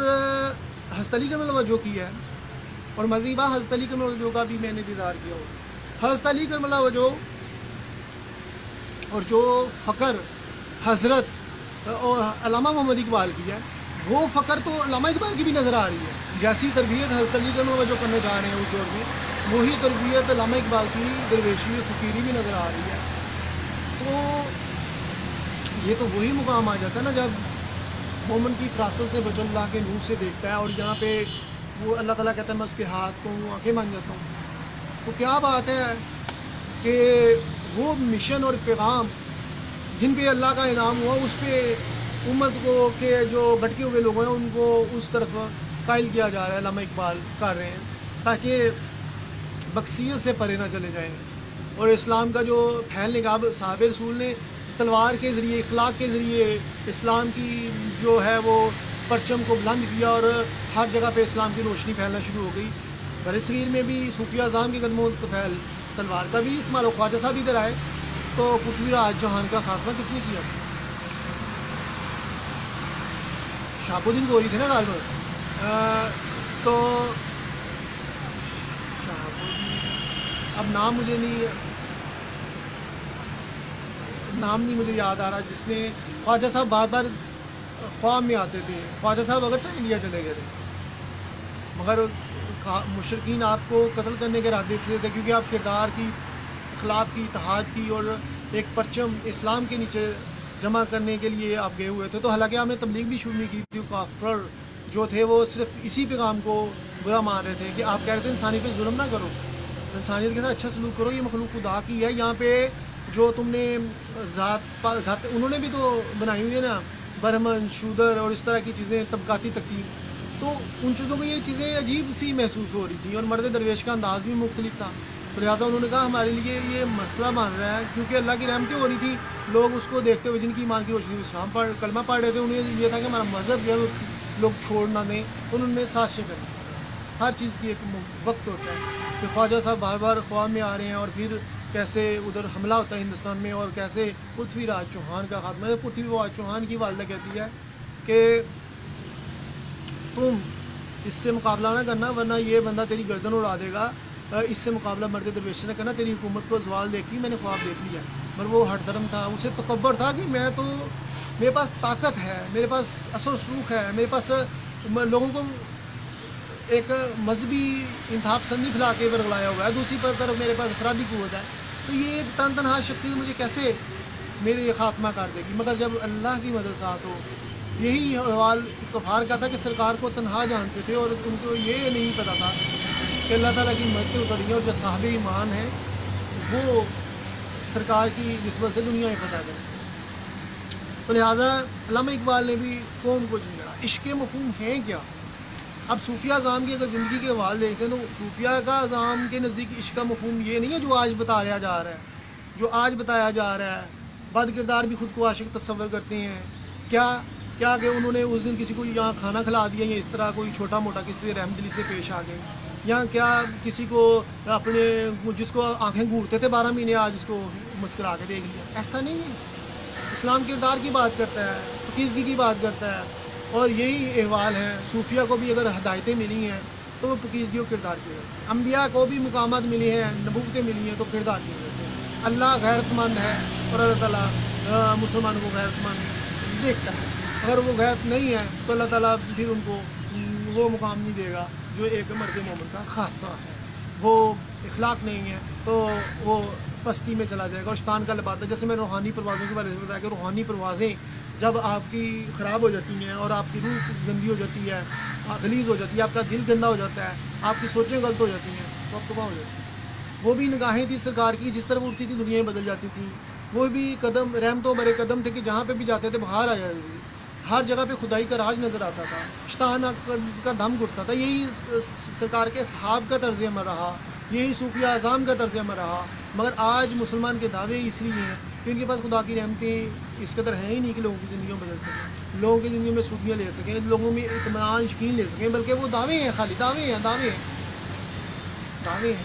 حضرت علی کرم اللہ وجہ کی ہے، اور مزیبا حضرت علی کرم اللہ وجہ کا بھی میں نے دیدار کیا ہو، حضرت علی کرم اللہ وجہ اور جو فخر حضرت اور علامہ محمد اقبال کی ہے، وہ فخر تو علامہ اقبال کی بھی نظر آ رہی ہے۔ جیسی تربیت حضرت علی کرم اللہ وجہ کرنے جا رہے ہیں اس دور میں، وہی تربیت علامہ اقبال کی درویشی و فقیری بھی نظر آ رہی ہے۔ تو یہ تو وہی مقام آ جاتا ہے نا جب مومن کی فراست سے بچ اللہ کے نور سے دیکھتا ہے، اور یہاں پہ وہ اللہ تعالیٰ کہتا ہے میں اس کے ہاتھ کو آنکھیں مان جاتا ہوں۔ تو کیا بات ہے کہ وہ مشن اور پیغام جن پہ اللہ کا انعام ہوا، اس پہ امت کو کہ جو بھٹکے ہوئے لوگ ہیں ان کو اس طرف قائل کیا جا رہا ہے، علامہ اقبال کر رہے ہیں تاکہ بکثیت سے پرے نہ چلے جائیں۔ اور اسلام کا جو پھیلنے کا، اب صحابہ رسول نے تلوار کے ذریعے، اخلاق کے ذریعے اسلام کی جو ہے وہ پرچم کو بلند کیا، اور ہر جگہ پہ اسلام کی روشنی پھیلنا شروع ہو گئی۔ بر صغیر میں بھی صوفیہ اعظام کے قدموں کو پھیل تلوار کا بھی استعمال ہو۔ خواجہ صاحب ادھر آئے تو پتھوی راج جہان کا خاتمہ کس نے کیا؟ شہاب الدین گوری تھے نا غالباً۔ تو شہاب الدین، اب نام مجھے یاد آ رہا، جس نے خواجہ صاحب بار بار خواب میں آتے تھے۔ خواجہ صاحب اگرچہ انڈیا چلے گئے تھے، مگر مشرکین آپ کو قتل کرنے کے ارادے سے تھے، کیونکہ آپ کردار کی، اخلاق کی، اتحاد کی اور ایک پرچم اسلام کے نیچے جمع کرنے کے لیے آپ گئے ہوئے تھے. تو حالانکہ آپ نے تبلیغ بھی شروع نہیں کی تھی. کافر جو تھے وہ صرف اسی پیغام کو برا مان رہے تھے کہ آپ کہہ رہے تھے انسانی پہ ظلم نہ کرو، انسانیت کے ساتھ اچھا سلوک کرو، یہ مخلوق خدا کی ہے. یہاں پہ جو تم نے ذات انہوں نے بھی تو بنائی ہوئی ہے نا، برہمن، شودر اور اس طرح کی چیزیں، طبقاتی تقسیم. تو ان چیزوں کو یہ چیزیں عجیب سی محسوس ہو رہی تھیں، اور مرد درویش کا انداز بھی مختلف تھا. تو لہٰذا انہوں نے کہا ہمارے لیے یہ مسئلہ مان رہا ہے، کیونکہ اللہ کی رحمتیں ہو رہی تھی. لوگ اس کو دیکھتے ہوئے جن کی ایمان کی روشنی اسلام کلمہ پڑھ رہے تھے، انہیں یہ تھا کہ ہمارا مذہب جو ہے وہ لوگ چھوڑ نہ دیں. تو انہوں نے سازشیں کریں. ہر چیز کی ایک وقت ہوتا ہے. کہ خواجہ صاحب بار بار خواب میں آ رہے ہیں، اور پھر کیسے ادھر حملہ ہوتا ہے ہندوستان میں، اور کیسے پرتھوی راج چوہان کا خاتمہ ہے. پرتھوی راج چوہان کی والدہ کہتی ہے کہ تم اس سے مقابلہ نہ کرنا، ورنہ یہ بندہ تیری گردن اڑا دے گا. اس سے مقابلہ مرد درویش نہ کرنا، تیری حکومت کو زوال دیکھی، میں نے خواب دیکھ لیا. پر وہ ہٹ دھرم تھا، اسے تکبر تھا کہ میں تو، میرے پاس طاقت ہے، میرے پاس اثر و رسوخ ہے، میرے پاس لوگوں کو ایک مذہبی انتہا پسندی پھیلا کے برگلایا ہوا ہے، دوسری طرف میرے پاس افرادی قوت ہے. تو یہ ایک تنہا شخصیت مجھے کیسے میرے خاتمہ کر دے گی. مگر جب اللہ کی مدد ساتھ ہو، یہی حوال کفار کا تھا کہ سرکار کو تنہا جانتے تھے، اور ان کو یہ نہیں پتا تھا کہ اللہ تعالیٰ کی مدد اتری ہے، اور جو صاحب ایمان ہیں وہ سرکار کی نسبت سے دنیا میں فتح کریں. تو لہٰذا علامہ اقبال نے بھی قوم کو جھنجھوڑا. عشق مفہوم ہے کیا؟ اب صوفیہ اعظام کی اگر زندگی کے حوال دیکھتے ہیں تو صوفیہ کا اعظام کے نزدیک عشق کا مفہوم یہ نہیں ہے جو آج بتایا جا رہا ہے، جو آج بتایا جا رہا ہے. بد کردار بھی خود کو عاشق تصور کرتے ہیں. کیا کہ انہوں نے اس دن کسی کو یہاں کھانا کھلا دیا، یا اس طرح کوئی چھوٹا موٹا کسی سے رحم دلی سے پیش آ گئے، یا کیا کسی کو اپنے جس کو آنکھیں گھوٹتے تھے 12 مہینے آج اس کو مسکرا کے دیکھ لیا. ایسا نہیں ہے. اسلام کردار کی بات کرتا ہے، پاکیزگی کی بات کرتا ہے، اور یہی احوال ہے. صوفیہ کو بھی اگر ہدایتیں ملی ہیں تو وہ پاکیزگی و کردار کی وجہ سے. انبیاء کو بھی مقامات ملی ہیں، نبوتیں ملی ہیں تو کردار کی وجہ سے. اللہ غیرت مند ہے، اور اللہ تعالیٰ مسلمان کو غیرت مند دیکھتا ہے. اگر وہ غیرت نہیں ہے تو اللہ تعالیٰ پھر ان کو وہ مقام نہیں دے گا جو ایک مرد مومن کا خاصہ ہے. وہ اخلاق نہیں ہے تو وہ پستی میں چلا جائے گا اور شیطان کا لباس ہے. جیسے میں روحانی پروازوں کے بارے میں بتایا کہ روحانی پروازیں جب آپ کی خراب ہو جاتی ہیں، اور آپ کی روح گندی ہو جاتی ہے، غلیظ ہو جاتی ہے، آپ کا دل گندا ہو جاتا ہے، آپ کی سوچیں غلط ہو جاتی ہیں، تو آپ تباہ ہو جاتی ہیں. وہ بھی نگاہیں تھی سرکار کی، جس طرح اٹھتی تھی دنیا بدل جاتی تھی. وہ بھی قدم رحمتوں بڑے قدم تھے کہ جہاں پہ بھی جاتے تھے باہر آ جاتے تھے. ہر جگہ پہ خدائی کا راج نظر آتا تھا، شیطان کا دم گھٹتا تھا. یہی سرکار کے صحاب کا طرز عمل رہا، یہی صوفیہ اعظام کا طرز عمل رہا. مگر آج مسلمان کے دعوے اس لیے ہیں کہ ان کے پاس خدا کی رحمتیں اس قدر ہیں ہی نہیں کہ لوگوں کی زندگیوں بدل سکیں، لوگوں کی زندگیوں میں صوفیہ لے سکیں، لوگوں میں اطمینان یقین لے سکیں. بلکہ وہ دعوے ہیں، خالی دعوے ہیں، دعوے ہیں، دعوے ہیں.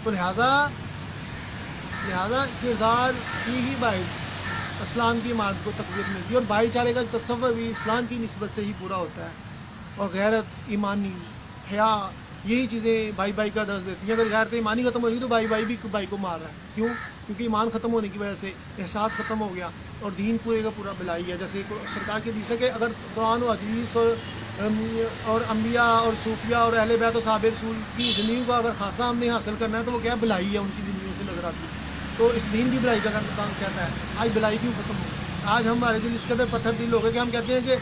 تو لہذا کردار کی ہی باعث اسلام کی عمارت کو تقویت ملتی ہے، اور بھائی چارے کا تصور بھی اسلام کی نسبت سے ہی پورا ہوتا ہے. اور غیرت، ایمانی، حیا، یہی چیزیں بھائی بھائی کا درس دیتی ہیں. اگر غیرت ایمانی ختم ہو گئی تو بھائی بھی بھائی کو مار رہا ہے. کیوں؟ کیونکہ ایمان ختم ہونے کی وجہ سے احساس ختم ہو گیا، اور دین پورے کا پورا بلائی ہے. جیسے سرکار کے حدیث ہے کہ اگر قرآن و حدیث اور انبیاء اور صوفیہ اور اہل بیت و صحابہ رسول کی زندگیوں کا اگر خاصہ ہم نے حاصل کرنا ہے تو وہ کیا بلائی ہے، ان کی زندگیوں سے نظر آتی ہے. تو اس دین کی بلائی کا کام کہتا ہے. آج بلائی کیوں ختم ہو؟ آج ہمارے دل اس قدر پتھر دل ہو گئے کہ ہم کہتے ہیں کہ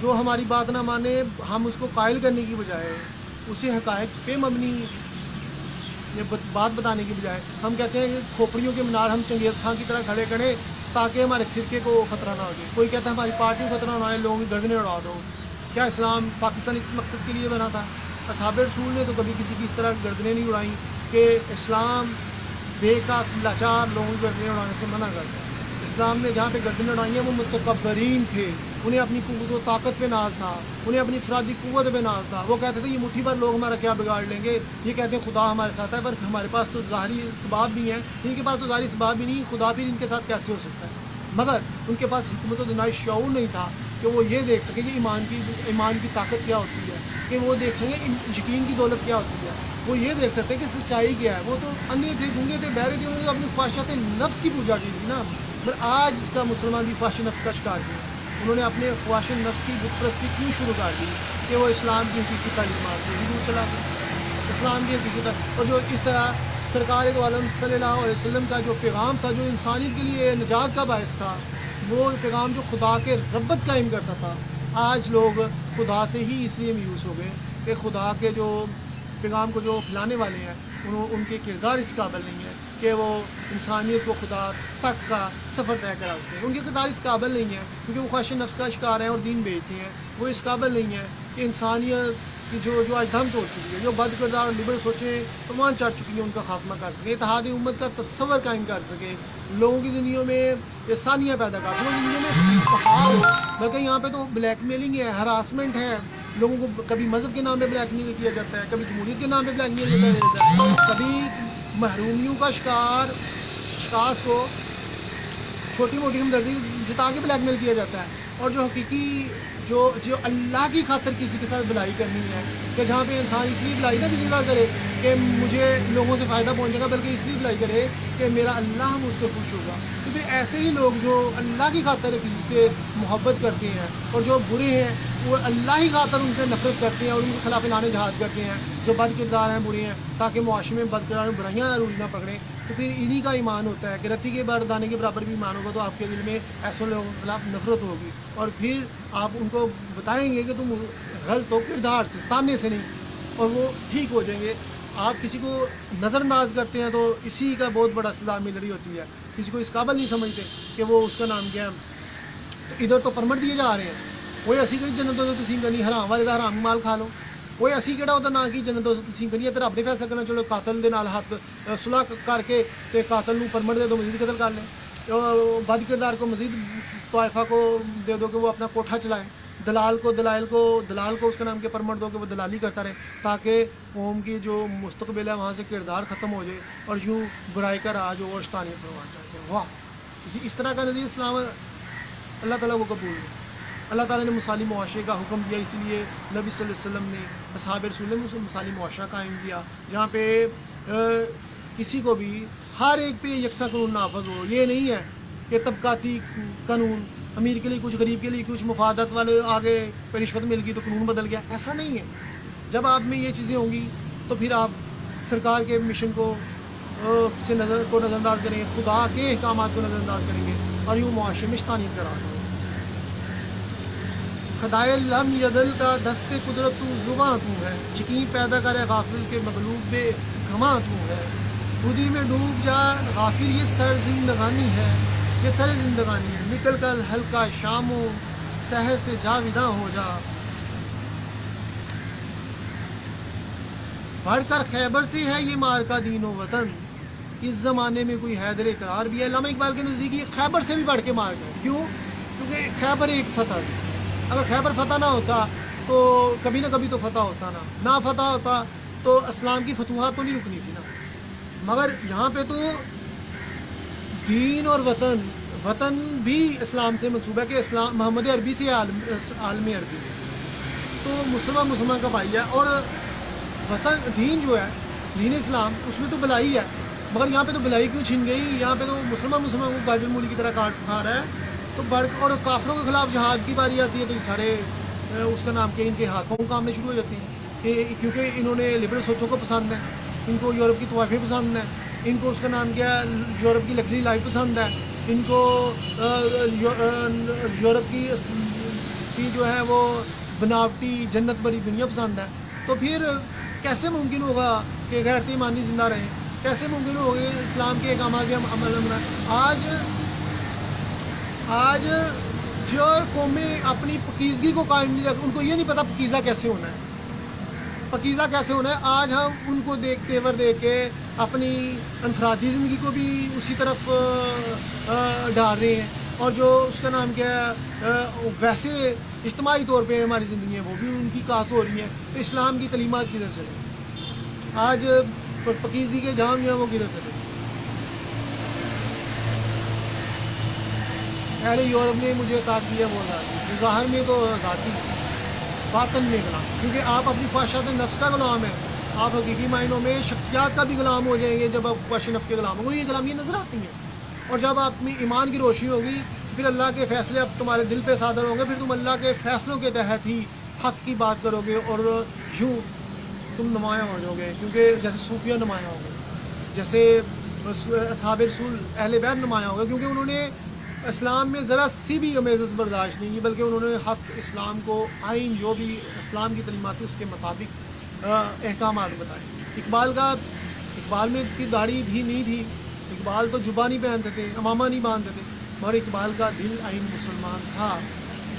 جو ہماری بات نہ مانے، ہم اس کو قائل کرنے کی بجائے، اسے حقائق پہ مبنی بات بتانے کی بجائے ہم کہتے ہیں کہ کھوپڑیوں کے مینار ہم چنگیز خان کی طرح کھڑے کریں تاکہ ہمارے فرقے کو خطرہ نہ ہو جائے. کوئی کہتا ہے ہماری پارٹی کو خطرہ نہ آئے، لوگوں کی گردنیں اڑا دو. کیا اسلام پاکستان اس مقصد کے لیے بنا تھا؟ اصحاب رسول نے تو کبھی کسی کی اس طرح گردنیں نہیں اڑائیں کہ اسلام بے کس لاچار لوگوں کی گردنیں اڑانے سے منع کرتا ہے. اسلام نے جہاں پہ گردنیں اڑائی ہیں وہ متکبرین تھے، انہیں اپنی قوت و طاقت پہ ناز تھا، انہیں اپنی افرادی قوت پہ ناز تھا. وہ کہتے تھے یہ مٹھی بھر لوگ ہمارا کیا بگاڑ لیں گے، یہ کہتے ہیں خدا ہمارے ساتھ ہے، پر ہمارے پاس تو ظاہری اسباب بھی ہیں، ان کے پاس تو ظاہری اسباب بھی نہیں، خدا پھر ان کے ساتھ کیسے ہو سکتا ہے. مگر ان کے پاس حکمت و دنائی شعور نہیں تھا کہ وہ یہ دیکھ سکیں کہ ایمان کی طاقت کیا ہوتی ہے، کہ وہ دیکھ سکیں یقین کی دولت کیا ہوتی ہے. وہ یہ دیکھ سکتے کہ سچائی کیا ہے. وہ تو اندھے تھے، گونگے تھے، بہرے تھے، انہوں نے اپنی خواہشات نفس کی پوجا کی تھی نا. پر آج کا مسلمان بھی خواہش نفس کا شکار ہے. انہوں نے اپنے خواہش نفس کی بت پرستی کیوں شروع کر دی کہ وہ اسلام کی حقیقی تعلیمات سے دور چلا گیا. اسلام کی حقیقت اور جو اس طرح سرکار دو عالم صلی اللہ علیہ وسلم کا جو پیغام تھا جو انسانیت کے لیے نجات کا باعث تھا، وہ پیغام جو خدا کے ربط قائم کرتا تھا، آج لوگ خدا سے ہی اس لیے مایوس ہو گئے کہ خدا کے جو پیغام کو جو پھیلانے والے ہیں ان کے کردار اس قابل نہیں ہے کہ وہ انسانیت کو خدا تک کا سفر طے کرا سکیں. ان کے کردار اس قابل نہیں ہے کیونکہ وہ خواہش نفس کا شکار ہیں اور دین بیچتے ہیں. وہ اس قابل نہیں ہے کہ انسانیت کی جو آج دم توڑ چکی ہے، جو بد کردار اور لبرل سوچیں پروان چڑھ چکی ہیں، ان کا خاتمہ کر سکے، اتحاد امت کا تصور قائم کر سکے، لوگوں کی زندگیوں میں آسانیاں پیدا کر سکے، زندگیوں میں بہار ہو. بلکہ یہاں پہ تو بلیک میلنگ ہے، ہراسمنٹ ہے، لوگوں کو کبھی مذہب کے نام پہ بلیک میل کیا جاتا ہے، کبھی جمہوریت کے نام پہ بلیک میل کیا جاتا ہے، کبھی محرومیوں کا شکاس کو چھوٹی موٹی ہمدردی جتا کے بلیک میل کیا جاتا ہے. اور جو حقیقی جو اللہ کی خاطر کسی کے ساتھ بھلائی کرنی ہے، کہ جہاں پہ انسان اس لیے بھلائی نہ کرے کہ مجھے لوگوں سے فائدہ پہنچے گا، بلکہ اس لیے بھلائی کرے کہ میرا اللہ مجھ سے خوش ہوگا. تو پھر ایسے ہی لوگ جو اللہ کی خاطر کسی سے محبت کرتے ہیں اور جو برے ہیں وہ اللہ کی خاطر ان سے نفرت کرتے ہیں اور ان کے خلاف اعلان جہاد کرتے ہیں، جو بد کردار ہیں، برے ہیں، تاکہ معاشرے میں بد کردار برائیاں عروج نہ پکڑیں. تو پھر انہی کا ایمان ہوتا ہے کہ رتی کے دانے کے برابر بھی ایمان ہوگا تو آپ کے دل میں ایسے لوگوں کے خلاف نفرت ہوگی اور پھر آپ ان کو بتائیں گے کہ تم غلط ہو کردار سے، تانے سے نہیں، اور وہ ٹھیک ہو جائیں گے. آپ کسی کو نظر انداز کرتے ہیں تو اسی کا بہت بڑا سزا مل رہی ہوتی ہے. کسی کو اس قابل نہیں سمجھتے کہ وہ اس کا نام کیا ہے. تو ادھر تو پرمٹ دیے جا رہے ہیں، کوئی اسی کہیں جنتوں سے تسیم کرنی، حرام والے دا حرام مال کھا لو، کوئی اسی کہڑا ہوتا نہ کہ جنتوں سے تسیم کرنی ہے. تو رب نے فیصلہ کرنا، چلو قاتل دے نال ہاتھ صلح کر کے تے قاتل نو پرمٹ دے دو، مزید قتل کر لیں. بد کردار کو مزید طائفہ کو دے دو کہ وہ اپنا کوٹھا چلائیں. دلال کو اس کا نام کے پرمٹ دو کہ وہ دلالی کرتا رہے، تاکہ قوم کی جو مستقبل ہے وہاں سے کردار ختم ہو جائے اور یوں برائی کا راج اور شیطانیت پروان چڑھ جائے. واہ، اس طرح کا نظریہ اسلام اللہ تعالیٰ کو قبول ہے. اللہ تعالیٰ نے مثالی معاشرے کا حکم دیا، اسی لیے نبی صلی اللہ علیہ وسلم نے اصحاب رسول نے مثالی معاشرہ قائم کیا جہاں پہ کسی کو بھی ہر ایک پہ یکساں قانون نافذ ہو. یہ نہیں ہے کہ طبقاتی قانون، امیر کے لیے کچھ، غریب کے لیے کچھ، مفادات والے آگے پہ رشوت مل گئی تو قانون بدل گیا. ایسا نہیں ہے. جب آپ میں یہ چیزیں ہوں گی تو پھر آپ سرکار کے مشن کو نظر انداز کریں گے، خدا کے احکامات کو نظر انداز کریں گے اور یوں معاشرے میں شیطانیت کرا دیں. خدائے لم یدل کا دست قدرت تو زباں تو ہے، یقین پیدا کرے غافل کے مغلوب بے گھماں تو ہے. خودی میں ڈوب جا غافل، یہ سر زندگانی ہے، یہ سر زندگانی ہے. نکل کر ہلکا شام و سحر سے جاویداں ہو جا. بڑھ کر خیبر سے ہے یہ مار کا دین و وطن، اس زمانے میں کوئی حیدر اقرار بھی ہے. علامہ اقبال کے نزدیک یہ خیبر سے بھی بڑھ کے مار گئے. کیوں؟ کیونکہ خیبر ایک فتح تھی. اگر خیبر فتح نہ ہوتا تو کبھی نہ کبھی تو فتح ہوتا، نہ فتح ہوتا تو اسلام کی فتوحات تو نہیں رکنی تھی نا. مگر یہاں پہ تو دین اور وطن بھی اسلام سے منسوب ہے کہ اسلام محمد عربی سے عالم عربی ہے، تو مسلمان کا بھائی ہے. اور وطن دین جو ہے، دین اسلام، اس میں تو بلائی ہے، مگر یہاں پہ تو بلائی کیوں چھن گئی؟ یہاں پہ تو مسلمان کو گاجر مولی کی طرح کاٹ کھا رہا ہے. تو اور کافروں کے خلاف جہاد کی باری آتی ہے تو سارے اس کا نام کہ ان کے ہاتھوں کامنے شروع ہو جاتے ہیں کیونکہ انہوں نے لبرل سوچوں کو پسند ہے، ان کو یورپ کی طوائفیں پسند ہیں، ان کو اس کا نام کیا ہے یورپ کی لگژری لائف پسند ہے، ان کو یورپ کی جو ہے وہ بناوٹی جنت بری دنیا پسند ہے. تو پھر کیسے ممکن ہوگا کہ غیرت ایمانی زندہ رہے؟ کیسے ممکن ہوگا کہ اسلام کے احکامات کے عمل میں آج جو قومیں اپنی پکیزگی کو قائم نہیں رکھتی، ان کو یہ نہیں پتا پکیزہ کیسے ہونا ہے، پکیزہ کیسے ہونا ہے. آج ہم ان کو دیکھ کے اپنی انفرادی زندگی کو بھی اسی طرف ڈال رہے ہیں، اور جو اس کا نام کیا ہے ویسے اجتماعی طور پہ ہماری زندگی ہے وہ بھی ان کی کاٹ ہو رہی ہیں. تو اسلام کی تعلیمات کدھر سے لیں؟ آج پکیزگی کے جام جو ہیں وہ کدھر سے لیں؟ اہل یورپ نے مجھے عطا کی ہے وہ ذاتی، ظاہر میں تو ذاتی، باطن میں غلام، کیونکہ آپ اپنی خواہشات نفس کا غلام ہے. آپ حقیقی معنوں میں شخصیات کا بھی غلام ہو جائیں گے جب آپ خواہش نفس کے غلام ہوں گے. یہ غلامی نظر آتی ہیں. اور جب آپ میں ایمان کی روشنی ہوگی پھر اللہ کے فیصلے اب تمہارے دل پہ صادر ہوں گے، پھر تم اللہ کے فیصلوں کے تحت ہی حق کی بات کرو گے، اور یوں تم نمایاں ہو جاؤ گے، کیونکہ جیسے صوفیہ نمایاں ہو گئے، جیسے اصحاب رسول اہل بیت نمایاں ہو گئے، کیونکہ انہوں نے اسلام میں ذرا سی بھی امیزز برداشت نہیں کی، بلکہ انہوں نے حق اسلام کو آئین جو بھی اسلام کی تعلیمات تھی اس کے مطابق احکامات بتائے۔ اقبال میں کی داڑھی بھی نہیں تھی، اقبال تو جبہ نہیں پہنتے تھے، امامہ نہیں باندھتے تھے، مگر اقبال کا دل عین مسلمان تھا۔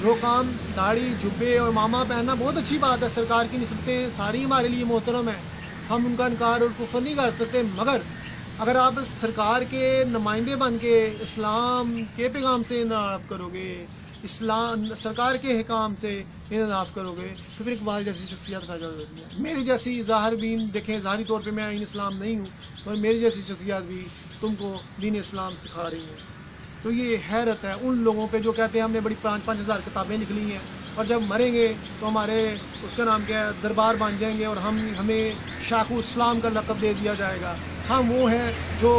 جو کام داڑھی جبے اور امامہ پہننا بہت اچھی بات ہے، سرکار کی نسبتیں ساری ہمارے لیے محترم ہیں، ہم ان کا انکار اور کفر نہیں کر سکتے، مگر اگر آپ سرکار کے نمائندے بن کے اسلام کے پیغام سے انحراف کرو گے، اسلام سرکار کے حکام سے انحراف کرو گے، تو پھر اقبال جیسی شخصیت پیدا ہوتی ہے۔ میری جیسی ظاہر بین دیکھیں، ظاہری طور پہ میں دین اسلام نہیں ہوں، مگر میری جیسی شخصیت بھی تم کو دین اسلام سکھا رہی ہے۔ تو یہ حیرت ہے ان لوگوں پہ جو کہتے ہیں ہم نے بڑی 5,000 کتابیں لکھ لی ہیں، اور جب مریں گے تو ہمارے اس کا نام کیا ہے دربار بن جائیں گے، اور ہمیں شیخ الاسلام کا لقب دے دیا جائے گا۔ ہم وہ ہیں جو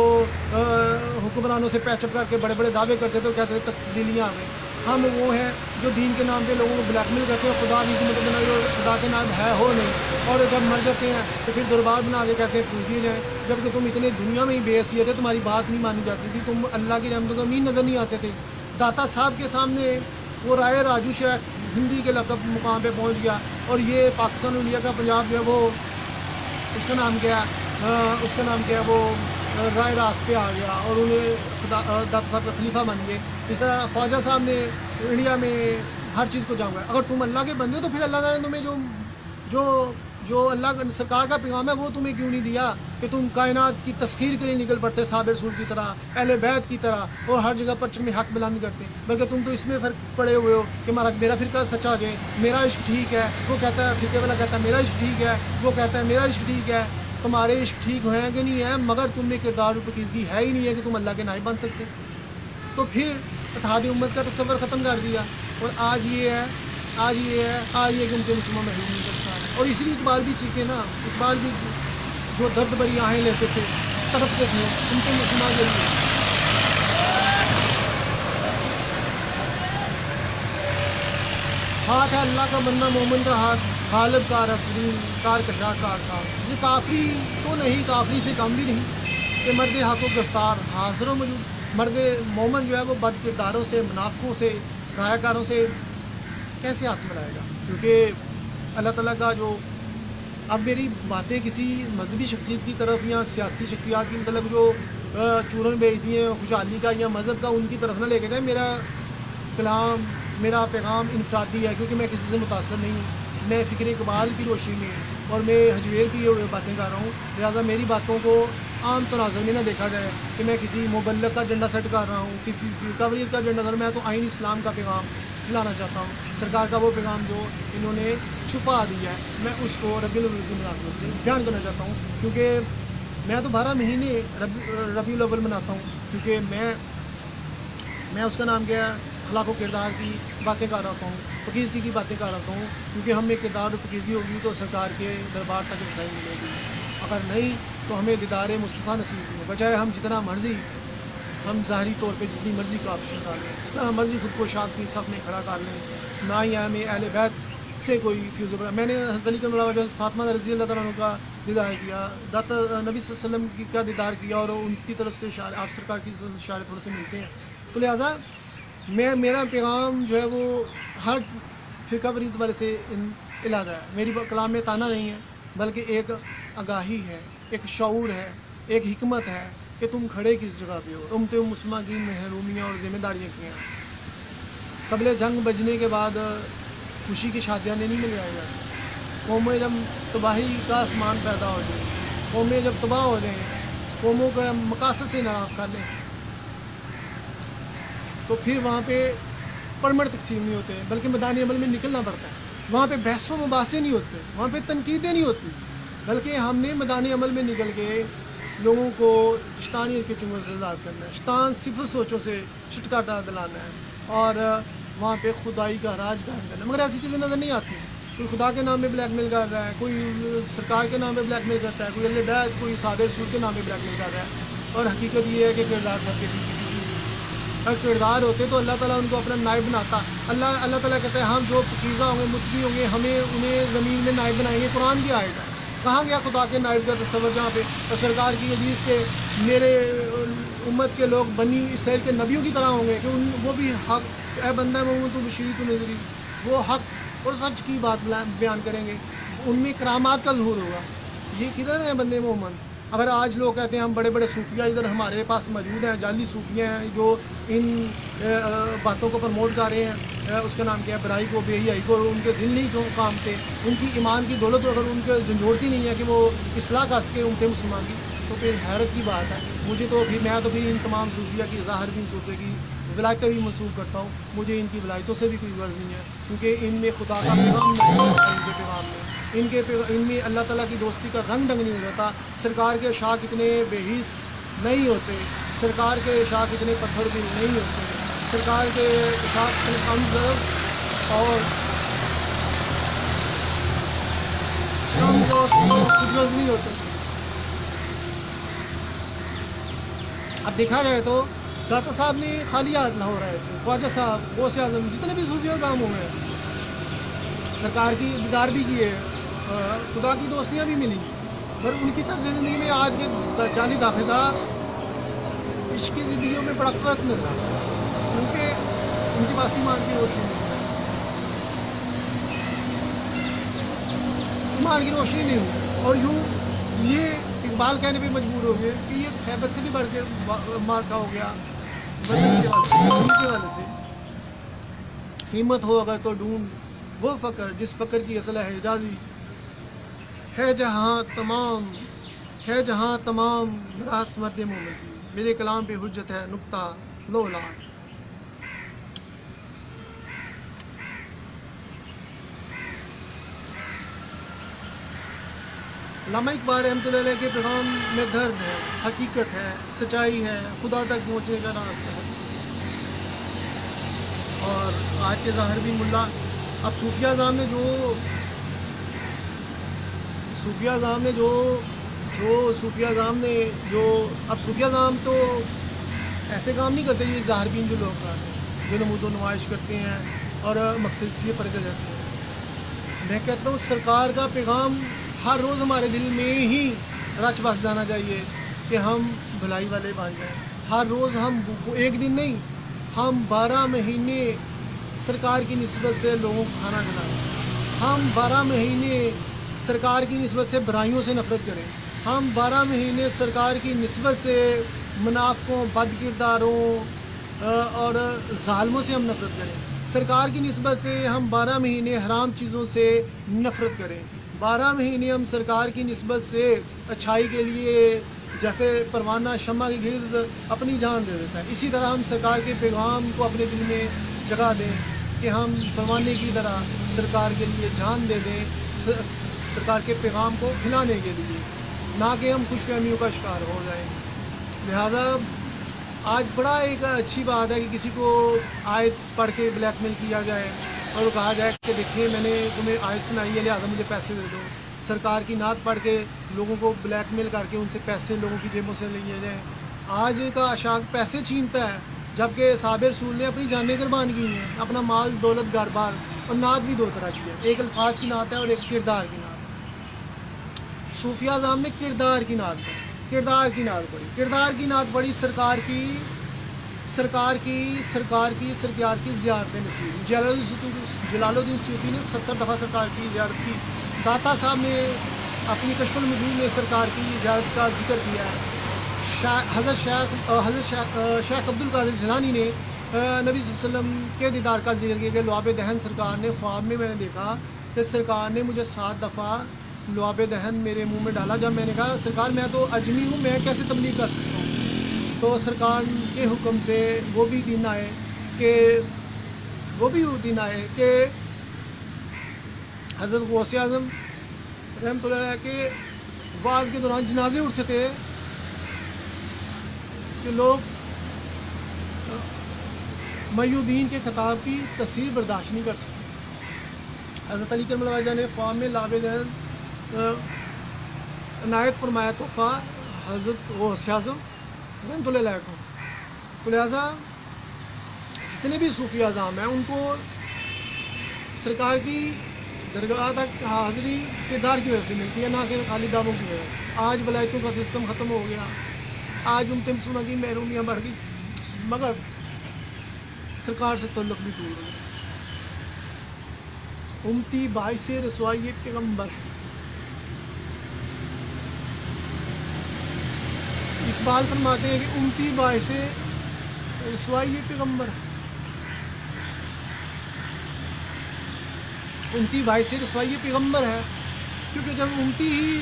حکمرانوں سے پیچ اپ کر کے بڑے بڑے دعوے کرتے تھے، کہتے تھے تبدیلیاں آ گئیں۔ ہم وہ ہیں جو دین کے نام پہ لوگوں کو بلیک میل کرتے ہیں، خدا کی حکمت بنائی اور خدا کے نام ہے ہو نہیں، اور جب مر جاتے ہیں تو پھر دربار بنا کے کہتے ہیں پوج دیے جائیں، جبکہ تم اتنے دنیا میں ہی بے حیثیت ہے، تمہاری بات نہیں مانی جاتی تھی، تم اللہ کی رحمتوں کا مین نظر نہیں آتے تھے۔ داتا صاحب کے سامنے وہ رائے راجو شیخ ہندی کے لقب مقام پہ پہنچ گیا، اور یہ پاکستان انڈیا کا پنجاب جو ہے وہ اس کا نام کیا ہے وہ رائے راست پہ آ گیا، اور انہیں داتا صاحب کا خلیفہ بن گئے۔ اس طرح خواجہ صاحب نے انڈیا میں ہر چیز کو جانگا۔ اگر تم اللہ کے بندے ہو تو پھر اللہ تعالیٰ نے تمہیں جو اللہ سرکار کا پیغام ہے وہ تمہیں کیوں نہیں دیا کہ تم کائنات کی تسخیر کے لیے نکل پڑتے صحابہ رسول کی طرح، اہل بیت کی طرح، اور ہر جگہ پرچم حق بلند کرتے، بلکہ تم تو اس میں فرق پڑے ہوئے ہو کہ میرا فرقہ سچا ہو جائے، میرا عشق ٹھیک ہے، وہ کہتا ہے فرقے والا کہتا ہے میرا عشق ٹھیک ہے، وہ کہتا ہے میرا عشق ٹھیک ہے۔ تمہارے عشق ٹھیک ہیں کہ نہیں ہے، مگر تم میں کردار اور پاکیزگی ہے ہی نہیں ہے کہ تم اللہ کے نائب بن سکتے۔ تو پھر اتحاد امت کا تصور ختم کر دیا، اور آج یہ ہے کہ ان کے مسلمان محروم نہیں کرتا۔ اور اسی لیے اقبال بھی چیخے نا، اقبال بھی جو درد بری آہیں لیتے تھے، تڑپتے تھے، ان کے مسلمان کے لیے۔ ہاتھ ہے اللہ کا بننا مومن کا ہاتھ، غالب کار افرین کار کشا کار صاحب۔ یہ کافری تو نہیں، کافری سے کم بھی نہیں کہ مرد حق و گرفتار حاضر و موجود۔ مرد مومن جو ہے وہ بد کرداروں سے، منافقوں سے، رایہ کاروں سے کیسے ہاتھ ملائے گا؟ کیونکہ اللہ تعالیٰ کا جو اب میری باتیں کسی مذہبی شخصیت کی طرف یا سیاسی شخصیات کی مطلب جو چورن بیچتی ہیں خوشحالی کا یا مذہب کا، ان کی طرف نہ لے کے جائیں۔ میرا کلام، میرا پیغام انفرادی ہے، کیونکہ میں کسی سے متاثر نہیں ہوں، میں فکر اقبال کی روشنی میں اور میں حجویر کی باتیں کر رہا ہوں، لہٰذا میری باتوں کو عام تناظر میں نہ دیکھا جائے کہ میں کسی مبلغ کا جھنڈا سیٹ کر رہا ہوں، کسی فرقہ کا جھنڈا سر، میں تو آئین اسلام کا پیغام لانا چاہتا ہوں، سرکار کا وہ پیغام جو انہوں نے چھپا دیا ہے، میں اس کو ربیع الاول کی مناسبت سے بیان کرنا چاہتا ہوں، کیونکہ میں تو 12 مہینے ربیع الاول مناتا ہوں، کیونکہ میں اس کا نام کیا ہے اخلاق و کردار کی باتیں کر رہا ہوں، پاکیزگی کی باتیں کر رہا ہوں، کیونکہ ہم میں کردار اور پاکیزگی ہوگی تو سرکار کے دربار تک رسائی ملے گی، اگر نہیں تو ہمیں دیدار مصطفیٰ نصیب نہیں ہوگا۔ چاہے ہم جتنا مرضی ہم ظاہری طور پہ جتنی مرضی کوشش کر لیں، جتنا مرضی خود کو شاد کی صف میں کھڑا کر لیں، نہ ہی ہمیں اہل بیت سے کوئی فیوز ہوگا۔ میں نے حضرت علی کرم اللہ وجہ فاطمہ رضی اللہ تعالیٰ عنہ کا دیدار کیا، داتا نبی صلی اللہ علیہ وسلم کا دیدار کیا، اور ان کی طرف سے آپ سرکار کی طرف سے اشارے تھوڑے سے ملتے ہیں، تو لہٰذا میرا پیغام جو ہے وہ ہر فرقہ واریت والے سے علیحدہ ہے۔ میری کلام میں تانا نہیں ہے، بلکہ ایک آگاہی ہے، ایک شعور ہے، ایک حکمت ہے کہ تم کھڑے کس جگہ پہ ہو، تم تو مسلمان کی محرومیاں اور ذمہ داریاں کی ہیں۔ قبل جنگ بجنے کے بعد خوشی کی شادیاں نہیں مل جائے گا۔ قومیں جب تباہی کا آسمان پیدا ہو جائے، قومیں جب تباہ ہو جائیں، قوموں کا مقاصد سے انحراف کر لیں، تو پھر وہاں پہ پرمٹ تقسیم نہیں ہوتے، بلکہ میدان عمل میں نکلنا پڑتا ہے۔ وہاں پہ بحث و مباحثے نہیں ہوتے، وہاں پہ تنقیدیں نہیں ہوتی، بلکہ ہم نے میدان عمل میں نکل کے لوگوں کو شیطانی کے چنگل سے آزاد کرنا ہے، شیطان صفر سوچوں سے چھٹکارا دلانا ہے، اور وہاں پہ خدائی کا راج قائم کرنا ہے۔ مگر ایسی چیزیں نظر نہیں آتی، کوئی خدا کے نام پہ بلیک میل کر رہا ہے، کوئی سرکار کے نام پہ بلیک میل کرتا ہے، کوئی اہل بیت، کوئی صحابہ رسول کے نام پہ بلیک میل کر رہا ہے، اور حقیقت یہ ہے کہ کردار سب کے کردار ہوتے تو اللہ تعالیٰ ان کو اپنا نائب بناتا. اللہ تعالیٰ کہتے ہیں ہم جو پکیزہ ہوں گے متقی ہوں گے ہمیں انہیں زمین میں نائب بنائیں گے. قرآن کی آیت ہے. کہاں گیا خدا کے نائب کا تصور جہاں پہ؟ اور سرکار کی حدیث کے میرے امت کے لوگ بنی اسرائیل کے نبیوں کی طرح ہوں گے کہ وہ بھی حق اے بندہ محمد تو بشری تو نظری وہ حق اور سچ کی بات بیان کریں گے. ان میں کرامات کا ظہور ہوگا. یہ کدھر ہے بندے محمد؟ اگر آج لوگ کہتے ہیں ہم بڑے بڑے صوفیہ ادھر ہمارے پاس موجود ہیں، جعلی صوفیہ ہیں جو ان باتوں کو پروموٹ کر رہے ہیں، اس کا نام کیا ہے، برائی کو، بے حیائی کو، ان کے دل نہیں کامتے، ان کی ایمان کی دولت اگر ان کے جھنجھوڑتی نہیں ہے کہ وہ اصلاح کر سکے امت مسلمان کی، تو پھر حیرت کی بات ہے. مجھے تو میں تو پھر ان تمام صوفیہ کی ظاہر بھی صوفیہ کی ولایتیں بھی منسوخ کرتا ہوں. مجھے ان کی ولایتوں سے بھی کوئی غرض نہیں ہے، کیونکہ ان میں خدا کا پیغام نہیں ہوتا. ان کے پیغام میں ان میں اللہ تعالیٰ کی دوستی کا رنگ ڈنگ نہیں ہوتا. سرکار کے شاخ اتنے بے حیث نہیں ہوتے، سرکار کے شاخ اتنے پتھر دل نہیں ہوتے، سرکار کے شاخ اتنے کمزور اور خودغرض نہیں ہوتے. اب دیکھا جائے تو داتا صاحب نے خالی ہاتھ لاہور آئے تھے، خواجہ صاحب، غوث اعظم، جتنے بھی صوفیہ کام ہوئے ہیں، سرکار کی دیدار بھی کیے، خدا کی دوستیاں بھی ملی، پر ان کی طرز زندگی میں آج کے جعلی داخلدار عشق کی زندگیوں میں بڑا فرق نظر آتا ہے، کیونکہ ان کے پاس ایمان کی روشنی نہیں ہے. ایمان کی روشنی نہیں ہوئی اور یوں یہ اقبال کہنے پہ مجبور ہو گئے کہ یہ خیبر سے بھی بڑھ کے مارکا ہو گیا بدن کے والے سے. ہمت ہو اگر تو ڈھونڈ وہ فقر جس فقر کی اصل ہے حجازی، ہے جہاں تمام راس مرد مومن کی، میرے کلام پہ حجت ہے نقطہ لو لاکھ. علامہ اقبال رحمۃ اللہ علیہ کے پیغام میں درد ہے، حقیقت ہے، سچائی ہے، خدا تک پہنچنے کا راستہ ہے. اور آج کے ظاہر بھی ملا اب صوفیہ اعظام نے جو اب صوفیہ اعظام تو ایسے کام نہیں کرتے یہ ظاہر بین جو لوگ کرتے ہیں، جو نمود و نمائش کرتے ہیں اور مقصد سے پردے جاتے ہیں. میں کہتا ہوں سرکار کا پیغام ہر روز ہمارے دل میں ہی رچ بس جانا چاہیے کہ ہم بھلائی والے بن جائیں. ہر روز ہم ایک دن نہیں، ہم 12 مہینے سرکار کی نسبت سے لوگوں کو کھانا کھلائیں. ہم 12 مہینے سرکار کی نسبت سے برائیوں سے نفرت کریں. ہم 12 مہینے سرکار کی نسبت سے منافقوں، بد کرداروں اور ظالموں سے ہم نفرت کریں. سرکار کی نسبت سے ہم 12 مہینے حرام چیزوں سے نفرت کریں. 12 مہینے ہم سرکار کی نسبت سے اچھائی کے لیے جیسے پروانہ شمع کے گرد اپنی جان دے دیتا ہے، اسی طرح ہم سرکار کے پیغام کو اپنے دل میں جگہ دیں کہ ہم پروانے کی طرح سرکار کے لیے جان دے دیں، سرکار کے پیغام کو پھیلانے کے لیے، نہ کہ ہم خوش فہمیوں کا شکار ہو جائیں. لہذا آج بڑا ایک اچھی بات ہے کہ کسی کو آیت پڑھ کے بلیک میل کیا جائے اور کہا جائے کہ دیکھیں میں نے تمہیں آیت سنائی ہے لہٰذا مجھے پیسے دے دو. سرکار کی نعت پڑھ کے لوگوں کو بلیک میل کر کے ان سے پیسے لوگوں کی جیبوں سے لیے جائیں. آج کا عشاق پیسے چھینتا ہے جبکہ صحابہ رسول نے اپنی جانیں قربان کی ہیں، اپنا مال دولت گھر بار. اور نعت بھی دو طرح کی ہے، ایک الفاظ کی نعت ہے اور ایک کردار کی نعت ہے. صوفیہ اعظام نے کردار کی نعت پڑھی. کردار کی نعت پڑھی سرکار کی زیارت نصیب. جلال الدین سیوطی نے 70 دفعہ سرکار کی زیارت کی. داتا صاحب نے اپنی کشف المجید میں سرکار کی زیارت کا ذکر کیا ہے. حضرت شیخ عبد القادر جیلانی نے نبی صلی اللہ علیہ وسلم کے دیدار کا ذکر کیا کہ لعاب دہن سرکار نے خواب میں نے دیکھا کہ سرکار نے مجھے 7 دفعہ لعاب دہن میرے منہ میں ڈالا. جب میں نے کہا سرکار میں تو اجمی ہوں، میں کیسے تبلیغ کر سکتا ہوں؟ تو سرکار کے حکم سے وہ بھی دن آئے کہ حضرت غوث اعظم رحمۃ اللہ علیہ کے واعظ کے دوران جنازے اٹھتے تھے کہ لوگ میودین کے خطاب کی تاثیر برداشت نہیں کر سکتے. حضرت علی کرم اللہ وجہ نے خواب میں لعاب دہن عنایت فرمایا تحفہ حضرت غوث اعظم رحمۃ اللہ علیہ کو. تو لہٰذا جتنے بھی صوفی اعظام ہیں ان کو سرکار کی درگاہ تک حاضری کردار کی وجہ سے ملتی ہے، نہ کہ خالی دعووں کی وجہ سے۔ آج ولایتوں کا سسٹم ختم ہو گیا، آج امتمسونہ کی محرومیاں بڑھ گئی، مگر سرکار سے تعلق بھی ٹوٹ گیا۔ امتی باعث رسوائی پیغمبر، اقبال فرماتے ہیں کہ امتی باعث رسوائی پیغمبر، امتی باعث رسوائی پیغمبر ہے، کیونکہ جب امتی ہی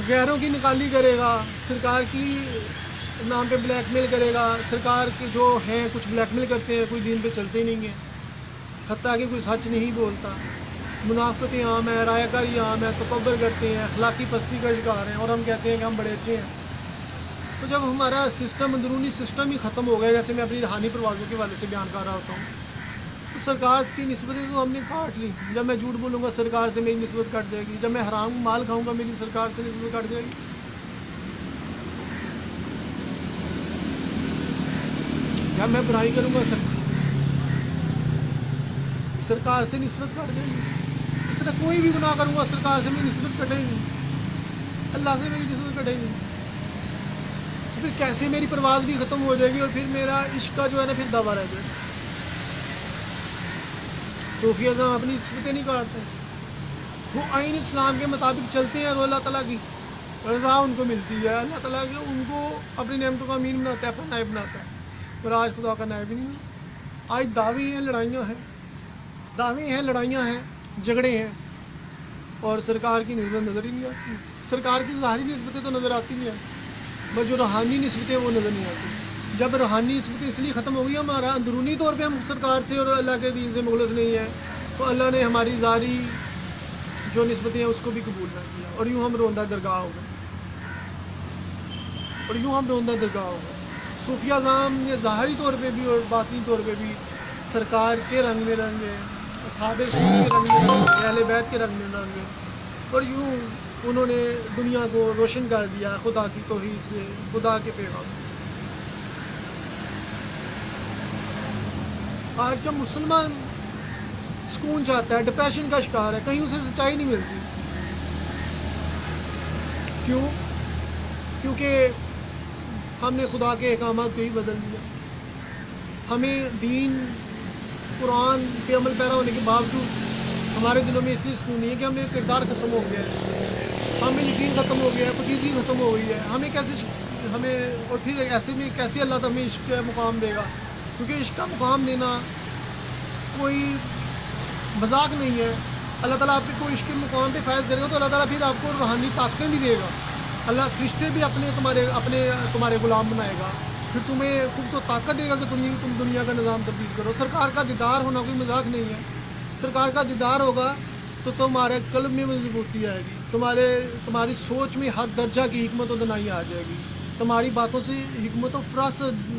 غیروں کی نکالی کرے گا، سرکار کی نام پہ بلیک میل کرے گا، سرکار کے جو ہیں کچھ بلیک میل کرتے ہیں، کوئی دین پہ چلتے نہیں ہیں، حتیٰ کہ کوئی سچ نہیں بولتا، منافقتیں عام ہے، رایہ کاری عام ہے، تکبر کرتے ہیں، اخلاقی پستی کا شکار ہیں، اور ہم کہتے ہیں کہ ہم بڑے اچھے ہیں۔ تو جب ہمارا سسٹم، اندرونی سسٹم ہی ختم ہو گیا، جیسے میں اپنی روحانی پروازوں کے حوالے سے بیان کر رہا ہوتا ہوں، تو سرکار کی نسبتیں تو ہم نے کاٹ لی۔ جب میں جھوٹ بولوں گا سرکار سے میری نسبت کٹ جائے گی، جب میں حرام مال کھاؤں گا میری سرکار سے نسبت کٹ جائے گی، جب میں برائی کروں گا سرکار سے نسبت کٹ جائے گی، اس طرح کوئی بھی گناہ کروں گا سرکار سے میری نسبت کٹے گی، اللہ سے میری نسبت کٹے گی، تو پھر کیسے میری پرواز بھی ختم ہو جائے گی، اور پھر میرا عشق کا جو ہے نا پھر دعویٰ رہ جائے گا۔ صوفی اعظام اپنی نسبتیں نہیں کاٹتے، وہ آئین اسلام کے مطابق چلتے ہیں، تو اللہ تعالیٰ کی رضا ان کو ملتی ہے، اللہ تعالیٰ کے ان کو اپنی نعمتوں کا امین بناتا ہے، اپنا نائب بناتا ہے، اور آج خدا کا نائب ہی نہیں ہے۔ آج دعوے ہیں، لڑائیاں ہیں، دعوے ہیں، لڑائیاں ہیں، جھگڑے ہیں، اور سرکار کی نسبت نظر ہی نہیں آتی۔ سرکار کی ظاہری نسبتیں تو نظر آتی نہیں ہیں، بس جو روحانی نسبتیں وہ نظر نہیں آتی۔ جب روحانی نسبتیں اس لیے ختم ہو گئی، ہمارا اندرونی طور پہ ہم سرکار سے اور اللہ کے دین سے مخلص نہیں ہیں، تو اللہ نے ہماری ظاہری جو نسبتیں ہیں اس کو بھی قبول نہ کیا، اور یوں ہم روندہ درگاہ ہو گئے، اور یوں ہم روندہ درگاہ ہو گئے۔ صوفیہ اعظام نے ظاہری طور پہ بھی اور باطنی طور پہ بھی سرکار کے رنگ میں رنگے، اصحاب رسول کے رنگ میں رنگے، اہل بیت کے رنگ میں رنگے، اور یوں انہوں نے دنیا کو روشن کر دیا خدا کی توحید سے، خدا کے پیغام سے۔ آج کا مسلمان سکون چاہتا ہے، ڈپریشن کا شکار ہے، کہیں اسے سچائی نہیں ملتی۔ کیوں؟ کیونکہ ہم نے خدا کے احکامات کو ہی بدل دیا۔ ہمیں دین قرآن پہ عمل پیرا ہونے کے باوجود ہمارے دلوں میں اس لیے سکون نہیں ہے کہ ہمیں کردار ختم ہو گیا ہے، ہمیں یقین ختم ہو گیا ہے، پکیزگی ختم ہو گئی ہے، ہمیں اور پھر ایسے میں کیسے اللہ تعالیٰ ہمیں عشق کا مقام دے گا؟ کیونکہ عشق کا مقام دینا کوئی مذاق نہیں ہے۔ اللہ تعالیٰ آپ کو عشق کے مقام پہ فائز کرے گا تو اللہ تعالیٰ پھر آپ کو روحانی طاقتیں بھی دے گا، اللہ فرشتے بھی تمہارے غلام بنائے گا، پھر تمہیں خود کو طاقت دے گا کہ تم دنیا کا نظام تبدیل کرو۔ سرکار کا دیدار ہونا کوئی مذاق نہیں ہے، سرکار کا دیدار ہوگا تو تمہارے قلب میں مضبوطی آئے گی، تمہاری سوچ میں حد درجہ کی حکمت و دانائی آ جائے گی، تمہاری باتوں سے حکمت و فراست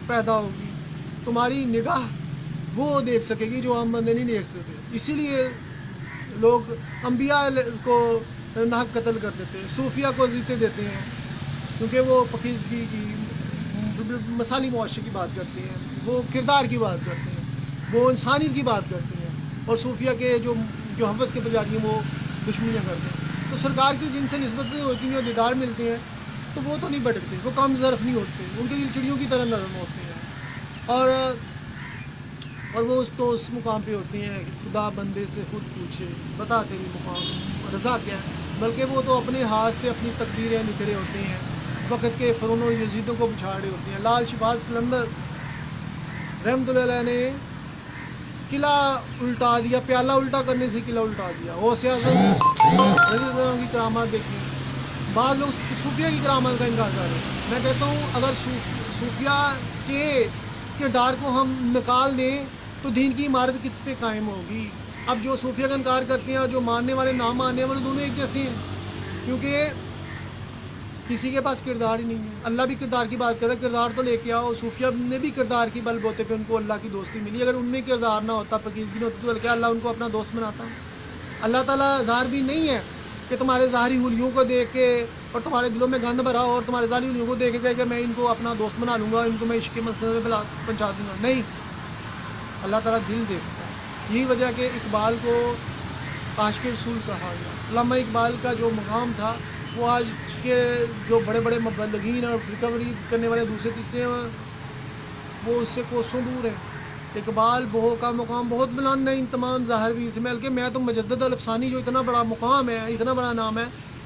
پیدا ہوگی، تمہاری نگاہ وہ دیکھ سکے گی جو عام بندے نہیں دیکھ سکتے۔ اسی لیے لوگ انبیاء کو ناحق قتل کر دیتے ہیں، صوفیہ کو اذیتیں دیتے ہیں، کیونکہ وہ پاکیزگی کی، مثالی معاشرے کی بات کرتے ہیں، وہ کردار کی بات کرتے ہیں، وہ انسانیت کی بات کرتے ہیں، اور صوفیہ کے جو حوث کے پجاری ہیں وہ دشمنیاں کرتے ہیں۔ تو سرکار کی جن سے نسبتیں ہوتی ہیں اور دیدار ملتے ہیں تو وہ تو نہیں بھٹکتے، وہ کم ظرف نہیں ہوتے، ان کے دل چڑیوں کی طرح نرم ہوتے ہیں، اور وہ اس مقام پہ ہوتے ہیں کہ خدا بندے سے خود پوچھے بتا تیری مقام رضا کیا ہے، بلکہ وہ تو اپنے ہاتھ سے اپنی تقدیریں نکھرے ہوتے ہیں، وقت کے فرعون و یزیدوں کو پچھاڑے ہوتے ہیں۔ لال شہباز قلندر رحمۃ اللہ علیہ نے قلعہ الٹا دیا، پیالہ الٹا کرنے سے قلعہ الٹا دیا۔ غوث اعظم رضی اللہ عنہ کی کرامات دیکھی، بعض لوگ صوفیہ کی کرامات کا انکار کر رہے ہیں۔ میں کہتا ہوں اگر صوفیہ کے کردار کو ہم نکال دیں تو دین کی عمارت کس پہ قائم ہوگی؟ اب جو صوفیہ کا انکار کرتے ہیں اور جو ماننے والے نہ ماننے والے دونوں ایک جیسے ہیں، کیونکہ کسی کے پاس کردار ہی نہیں ہے۔ اللہ بھی کردار کی بات کرتا ہے، کردار تو لے کے آؤ۔ صوفیہ نے بھی کردار کی بل بوتے پہ ان کو اللہ کی دوستی ملی، اگر ان میں کردار نہ ہوتا، پاکیزگی نہ ہوتی، تو بلکہ اللہ ان کو اپنا دوست بناتا۔ اللہ تعالیٰ ظاہر بھی نہیں ہے کہ تمہارے ظاہری حلیوں کو دیکھ کے اور تمہارے دلوں میں گند بھرا اور تمہارے ظالم لوگوں کو دیکھے گئے کہ میں ان کو اپنا دوست بنا لوں گا، ان کو میں عشق کے مسئلے پہ پہنچا دوں گا. نہیں، اللہ تعالیٰ دل دیکھتا ہے. یہی وجہ کہ اقبال کو عاشق رسول کہا گیا. علامہ اقبال کا جو مقام تھا وہ آج کے جو بڑے بڑے مبلغین اور ریکوری کرنے والے دوسرے تیسرے وہ اس سے کوسوں دور ہیں. اقبال بہو کا مقام بہت بلند ہے ان تمام ظاہر بھی سے، بلکہ میں تو مجدد الافسانی جو اتنا بڑا مقام ہے، اتنا بڑا نام ہے،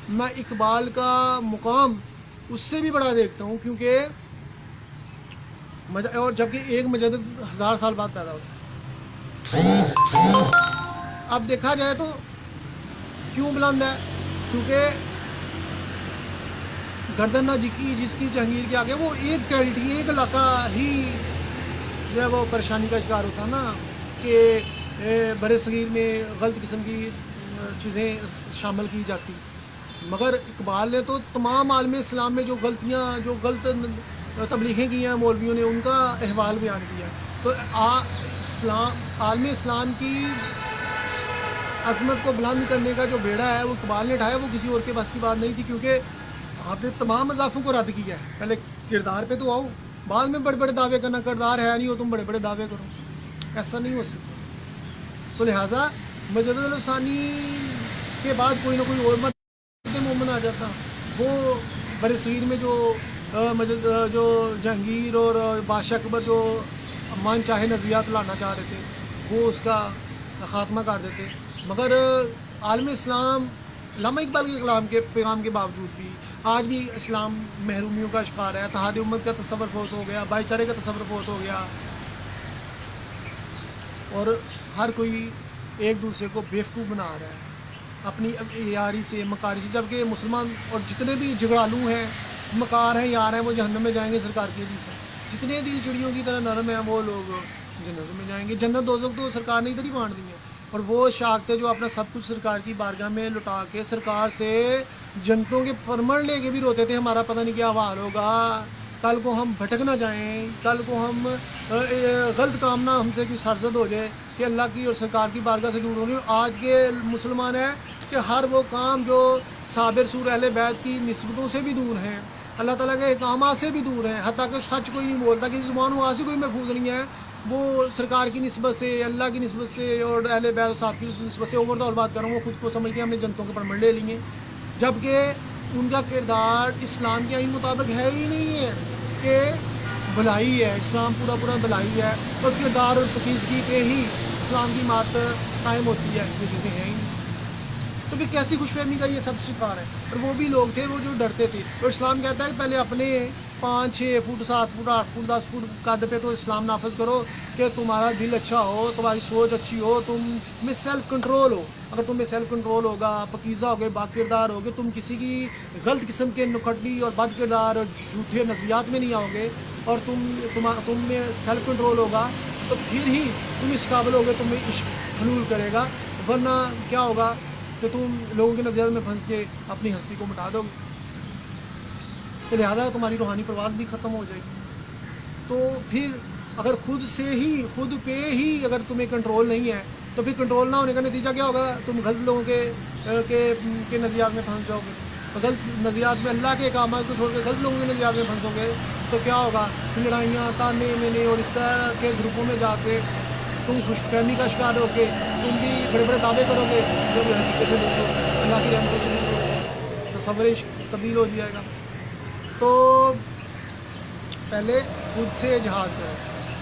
میں اقبال کا مقام اس سے بھی بڑا دیکھتا ہوں، کیونکہ اور جبکہ ایک مجدد 1000 سال بعد پیدا ہوتا ہے. اب دیکھا جائے تو کیوں بلند ہے؟ کیونکہ گردن نہ جھکی جس کی جہانگیر کے آگے، وہ ایک ٹیریٹری، ایک علاقہ ہی جو ہے وہ پریشانی کا شکار ہوتا نا، کہ بڑے صغیر میں غلط قسم کی چیزیں شامل کی جاتی. مگر اقبال نے تو تمام عالم اسلام میں جو غلطیاں، جو غلط تبلیغیں کی ہیں مولویوں نے، ان کا احوال بیان کیا. تو عالم اسلام کی عظمت کو بلند کرنے کا جو بیڑا ہے وہ اقبال نے اٹھایا، وہ کسی اور کے بس کی بات نہیں تھی. کیونکہ آپ نے تمام مضافوں کو رد کیا ہے. پہلے کردار پہ تو آؤ، بعد میں بڑے بڑے دعوے کرنا. کردار ہے نہیں ہو تم بڑے بڑے دعوے کرو، ایسا نہیں ہو سکتا. تو لہٰذا مجدد الافسانی کے بعد کوئی نہ کوئی اور مومن آ جاتا. وہ بڑے صغیر میں جو جہانگیر اور بادشاہ اکبر جو من چاہے نظریات لانا چاہ رہے تھے، وہ اس کا خاتمہ کر دیتے. مگر عالم اسلام علامہ اقبال کے کلام کے پیغام کے باوجود بھی آج بھی اسلام محرومیوں کا شکار ہے. اتحاد امت کا تصور فوت ہو گیا، بھائی چارے کا تصور فوت ہو گیا، اور ہر کوئی ایک دوسرے کو بیوقوف بنا رہا ہے اپنی یاری سے، مکاری سے. جبکہ مسلمان اور جتنے بھی جھگڑالو ہیں، مکار ہیں، یار ہیں، وہ جہنم میں جائیں گے سرکار کی حدیث سے. جتنے دل چڑیوں کی طرح نرم ہیں وہ لوگ جنت میں جائیں گے. جنت دوزخ تو سرکار نے ادھر ہی بانٹ دی ہے. اور وہ شاختے جو اپنا سب کچھ سرکار کی بارگاہ میں لٹا کے سرکار سے جنتوں کے پرمڑ لے کے بھی روتے تھے، ہمارا پتہ نہیں کیا حوال ہوگا، کل کو ہم بھٹک نہ جائیں، کل کو ہم غلط کام نہ ہم سے کوئی سرزد ہو جائے کہ اللہ کی اور سرکار کی بارگاہ سے دور ہو رہی ہو. آج کے مسلمان ہیں کہ ہر وہ کام جو صابر سور اہل بیت کی نسبتوں سے بھی دور ہیں، اللہ تعالیٰ کے احکامات سے بھی دور ہیں. حتیٰ کہ سچ کوئی نہیں بولتا، کسی زبان وہاں سے کوئی محفوظ نہیں ہے. وہ سرکار کی نسبت سے، اللہ کی نسبت سے اور اہل بیت صاحب کی نسبت سے اوور دور بات کر رہا ہوں، وہ خود کو سمجھتے ہیں ہم نے جنتوں کے پرمڑ لے لیے. جبکہ ان کا کردار اسلام کے آئین مطابق ہے ہی نہیں ہے کہ بھلائی ہے. اسلام پورا پورا بھلائی ہے، اور کردار اور پاکیزگی پہ ہی اسلام کی مات قائم ہوتی ہے. یہ چیزیں ہیں ہی نہیں. تو پھر کیسی خوش فہمی کا یہ سب شکار ہے؟ اور وہ بھی لوگ تھے وہ جو ڈرتے تھے. اور اسلام کہتا ہے کہ پہلے اپنے 5 6 فٹ 7 فٹ 8 فٹ 10 فٹ قد پہ تو اسلام نافذ کرو کہ تمہارا دل اچھا ہو، تمہاری سوچ اچھی ہو، تم میں سیلف کنٹرول ہو. اگر تم میں سیلف کنٹرول ہوگا، پاکیزہ ہوگے، با کردار ہوگے، تم کسی کی غلط قسم کے نکھٹی اور بد کردار اور جھوٹے نظریات میں نہیں آؤ گے، اور تم میں سیلف کنٹرول ہوگا، تو پھر ہی تم اس قابل ہوگے، تم میں عشق حلول کرے گا. ورنہ کیا ہوگا کہ تم لوگوں کے نظریات میں پھنس کے اپنی ہستی کو مٹا دو گے. تو لہٰذا تمہاری روحانی پرواز بھی ختم ہو جائے گی. تو پھر اگر خود پہ ہی اگر تمہیں کنٹرول نہیں ہے، تو پھر کنٹرول نہ ہونے کا نتیجہ کیا ہوگا؟ تم غلط لوگوں کے نظریات میں پھنس جاؤ گے. غلط نظریات میں اللہ کے احکامات کو چھوڑ کے غلط لوگوں کے نظریات میں پھنسو گے تو کیا ہوگا؟ لڑائیاں، تانے مینے اور اس طرح کے گروپوں میں جا کے تم خوش فہمی کا شکار ہو کے تم بھی بڑے بڑے دعوے کرو گے جو حقیقت سے دور ہو، اللہ کی رحمتوں سے دور ہو، تصور تبدیل ہو جائے گا. تو پہلے خود سے جہاد کرو،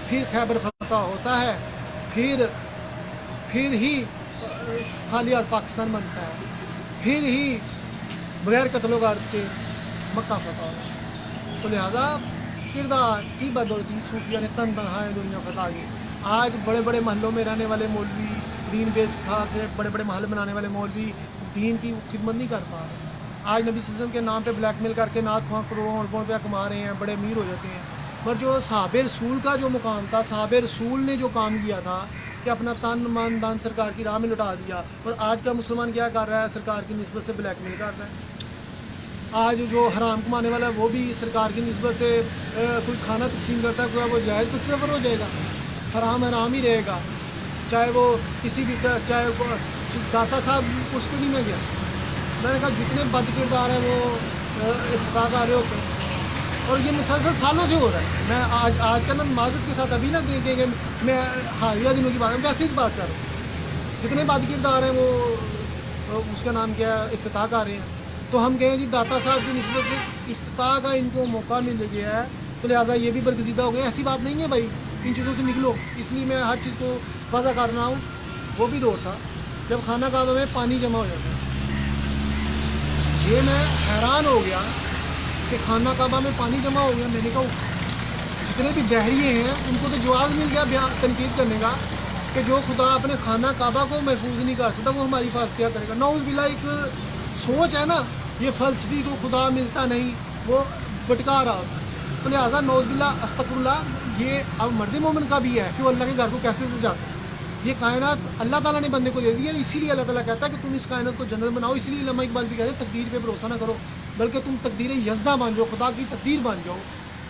پھر خیبر فتح ہوتا ہے، پھر ہی خالی پاکستان بنتا ہے، پھر ہی بغیر قتل و غارت کے مکہ فتح ہوتا ہے. تو لہذا کردار کی بدولتی صوفیہ نے تن تنہا دنیا فتح کی. آج بڑے بڑے محلوں میں رہنے والے مولوی، دین بیچ کھا کے بڑے بڑے محل بنانے والے مولوی دین کی خدمت نہیں کر پا رہے. آج نبی صلی اللہ علیہ وسلم کے نام پہ بلیک میل کر کے نعت خواں کروڑوں روپے کما رہے ہیں، بڑے امیر ہو جاتے ہیں. پر جو صحابہ رسول کا جو مقام تھا، صحابہ رسول نے جو کام کیا تھا کہ اپنا تن من دن سرکار کی راہ میں لٹا دیا، اور آج کا مسلمان کیا کر رہا ہے؟ سرکار کی نسبت سے بلیک میل کر رہا ہے. آج جو حرام کمانے والا ہے وہ بھی سرکار کی نسبت سے کوئی کھانا تقسیم کرتا ہے، وہ جائز تصور ہو جائے گا، حرام حرام ہی رہے گا. چاہے وہ کسی بھی، چاہے وہ داتا صاحب اس پہ نہیں میں گیا، میں نے کہا جتنے بد کردار ہیں وہ افتتاح آ رہے ہوتے ہیں، اور یہ مسلسل سالوں سے ہو رہا ہے. میں آج کا میں معذرت کے ساتھ ابھی نہ دیکھیں کہ میں حالیہ دنوں کی بات ویسے ہی بات کر رہا ہوں. جتنے بات کردار ہیں وہ اس کا نام کیا ہے افتتاح آ رہے ہیں. تو ہم کہیں جی داتا صاحب کی نسبت سے افتتاح کا ان کو موقع مل گیا ہے تو لہٰذا یہ بھی برگزیدہ ہو گیا. ایسی بات نہیں ہے بھائی، ان چیزوں سے نکلو. اس لیے میں ہر چیز کو واضح کر رہا ہوں. وہ بھی دور تھا جب خانہ کعبہ میں پانی جمع ہو جاتا ہے. یہ میں حیران ہو گیا کہ خانہ کعبہ میں پانی جمع ہو گیا. میں نے کہا جتنے بھی دہریے ہیں ان کو تو جواز مل گیا تنقید کرنے کا کہ جو خدا اپنے خانہ کعبہ کو محفوظ نہیں کر سکتا وہ ہماری حفاظت کیا کرے گا. نعوذ باللہ ایک سوچ ہے نا، یہ فلسفی کو خدا ملتا نہیں وہ بٹکا رہا ہوتا ہے. تو لہٰذا نعوذ باللہ استغفر اللہ، یہ اب مرد مومن کا بھی ہے کہ وہ اللہ کے گھر کو کیسے سجاتا ہے. یہ کائنات اللہ تعالیٰ نے بندے کو دے دی ہے، اسی لیے اللہ تعالیٰ کہتا ہے کہ تم اس کائنات کو جنت بناؤ. اسی لیے علامہ اقبال بھی کہتے ہیں تقدیر پہ بھروسہ نہ کرو بلکہ تم تقدیر یزدہ بن جاؤ، خدا کی تقدیر بن جاؤ.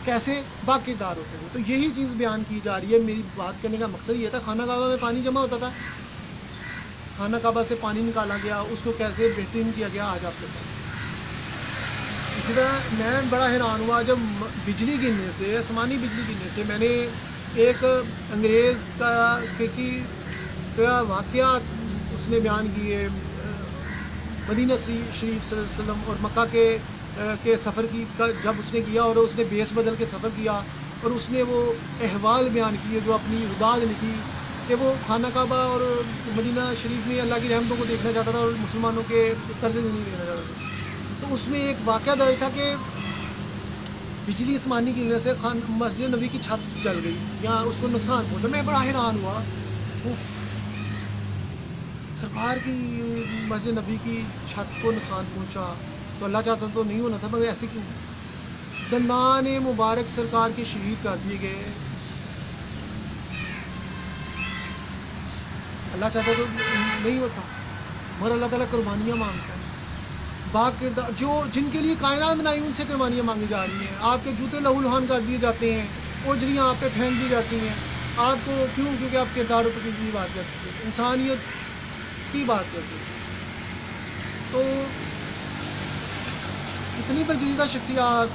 کیسے باقیدار ہوتے ہیں. تو یہی چیز بیان کی جا رہی ہے. میری بات کرنے کا مقصد یہ تھا خانہ کعبہ میں پانی جمع ہوتا تھا، خانہ کعبہ سے پانی نکالا گیا، اس کو کیسے بہترین کیا گیا آج آپ کے ساتھ. اسی طرح میں بڑا حیران ہوا جب بجلی گرنے سے، آسمانی بجلی گرنے سے، میں نے ایک انگریز کا واقعات اس نے بیان کیے مدینہ شریف صلی اللہ علیہ وسلم اور مکہ کے سفر کی جب اس نے کیا اور اس نے بیس بدل کے سفر کیا اور اس نے وہ احوال بیان کیے جو اپنی رداد لکھی کہ وہ خانہ کعبہ اور مدینہ شریف میں اللہ کی رحمتوں کو دیکھنا چاہتا تھا اور مسلمانوں کے طرز زندگی دیکھنا چاہتا تھا. تو اس میں ایک واقعہ درج تھا کہ بجلی آسمانی گرنے سے مسجد نبی کی چھت جل گئی یا اس کو نقصان پہنچا. میں بڑا حیران ہوا، سرکار کی مسجد نبی کی چھت کو نقصان پہنچا تو اللہ چاہتا تو نہیں ہونا تھا، مگر ایسے کیوں؟ دندان مبارک سرکار کے شہید کر دیے گئے. اللہ چاہتا تو نہیں ہوتا، مگر اللہ تعالیٰ قربانیاں مانگتا ہے. باقردار جو جن کے لیے کائنات بنائی ان سے قربانیاں مانگی جا رہی ہیں. آپ کے جوتے لہو لہان کر دیے جاتے ہیں، اوجریاں آپ پہ پھینک دی جاتی ہیں. آپ کو کیوں؟ کیونکہ آپ کرداروں پر کی بات کرتے ہیں، انسانیت کی بات کرتے ہیں. تو اتنی برگزیدہ شخصیات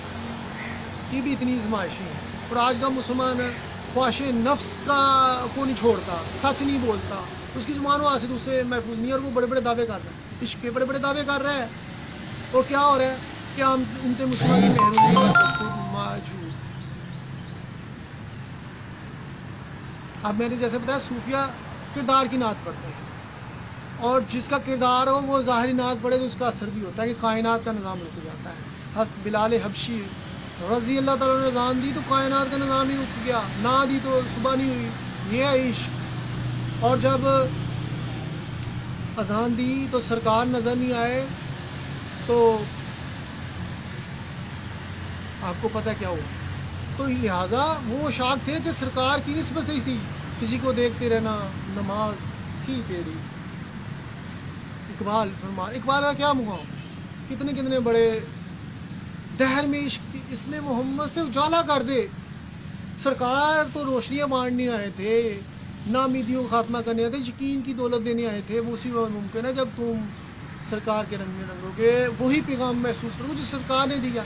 کی بھی اتنی ازمائشیں ہیں. اور آج کا مسلمان خواہش نفس کو نہیں چھوڑتا، سچ نہیں بولتا، اس کی زبان و حاصل اسے محفوظ نہیں، اور وہ بڑے بڑے دعوے کر رہے ہیں، عشق کے بڑے بڑے دعوے کر رہے ہیں. اور کیا ہو رہا ہے کہ ہم امت مسلمان کی محرومی موجود. اب میں نے جیسے بتایا صوفیہ کردار کی نعت پڑھتے ہیں، اور جس کا کردار ہو وہ ظاہری نعت پڑھے تو اس کا اثر بھی ہوتا ہے کہ کائنات کا نظام رک جاتا ہے. حضرت بلال حبشی رضی اللہ تعالیٰ نے اذان دی تو کائنات کا نظام ہی رک گیا، نہ دی تو صبح نہیں ہوئی. یہ ہے عشق. اور جب اذان دی تو سرکار نظر نہیں آئے تو آپ کو پتہ کیا ہوا. تو لہٰذا وہ شاک تھے کہ سرکار کی نسبت سے ہی تھی، کسی کو دیکھتے رہنا نماز کی تیری. اقبال کا کیا مقام، کتنے کتنے بڑے دہر میں عشق، اس میں محمد سے اجالا کر دے. سرکار تو روشنیاں بانٹنے آئے تھے، نامیدیوں کا خاتمہ کرنے آئے تھے، یقین کی دولت دینے آئے تھے. وہ اسی وقت ممکن ہے جب تم سرکار کے رنگ میں رنگو گے، وہی پیغام محسوس کرو جو سرکار نے دیا.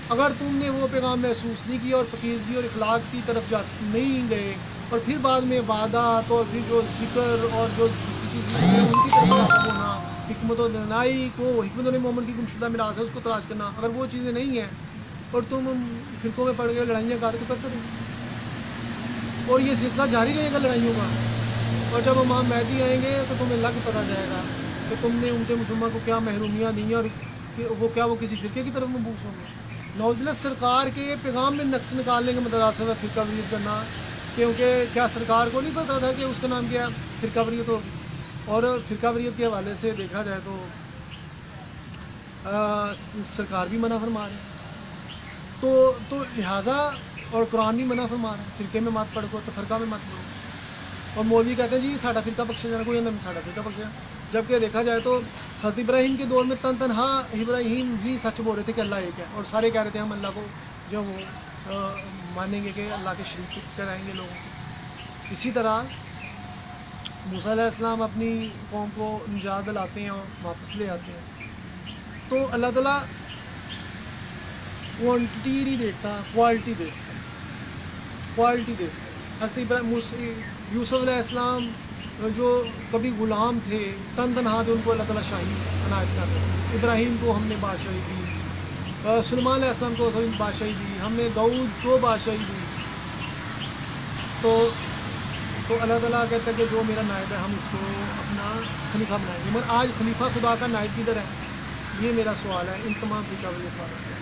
اگر تم نے وہ پیغام محسوس نہیں کیا اور پاکیزگی اور اخلاق کی طرف نہیں گئے اور پھر بعد میں عبادات اور پھر جو ذکر اور جو کسی چیز ان کی طرف ہونا، حکمت و دانائی کو، حکمت نے مومن کی گمشدہ میراث ہے اس کو تلاش کرنا، اگر وہ چیزیں نہیں ہیں اور تم فرقوں میں پڑ گئے لڑائیاں کرتے رہو اور یہ سلسلہ جاری رہے گا لڑائیوں کا. اور جب امام مہدی آئیں گے تو تمہیں لگ پتہ جائے گا کہ تم نے ان کے مسلمان کو کیا محرومیاں دی ہیں اور وہ کسی فرقے کی طرف مبعوث ہوں گے. نعوذ باللہ سرکار کے پیغام میں نقص نکالنے کا مدرسہ ہے فرقہ واریت کرنا، کیونکہ کیا سرکار کو نہیں پتا تھا کہ اس کا نام کیا فرقہ واریت ہوگی. اور فرقہ واریت کے حوالے سے دیکھا جائے تو سرکار بھی منع فرما رہے ہیں تو لہٰذا اور قرآن بھی منع فرما رہے ہیں فرقے میں مت پڑھو تو فرقہ میں مت پڑھو. اور مولوی کہتے ہیں جی ساڈا فرقہ بخشے جانا، کوئی نہیں ساڈا فرقہ بخشے. جبکہ دیکھا جائے تو حضرت ابراہیم کے دور میں تنہا ابراہیم ہی سچ بول رہے تھے کہ اللہ ایک ہے، اور سارے کہہ رہے تھے ہم اللہ کو جو وہ مانیں گے کہ اللہ کے شریک کرائیں گے لوگوں کو. اسی طرح موسیٰ علیہ السلام اپنی قوم کو نجات دلاتے ہیں اور واپس لے آتے ہیں. تو اللہ تعالیٰ کوانٹٹی نہیں دیکھتا، کوالٹی دیکھتا، کوالٹی دیکھتا۔ حضرت یوسف علیہ السلام جو کبھی غلام تھے، تن تنہا تھے، ان کو اللہ تعالیٰ شاہی عنایت کر دے۔ ابراہیم کو ہم نے بادشاہی دی، سلیمان علیہ السلام کو بادشاہی دی، ہم نے داؤد کو بادشاہی دی۔ تو اللہ تعالیٰ کہتا ہے کہ جو میرا نائب ہے ہم اس کو اپنا خلیفہ بنائیں گے۔ مگر آج خلیفہ خدا کا نائب کدھر ہے؟ یہ میرا سوال ہے ان تمام فرقہ واریت سے۔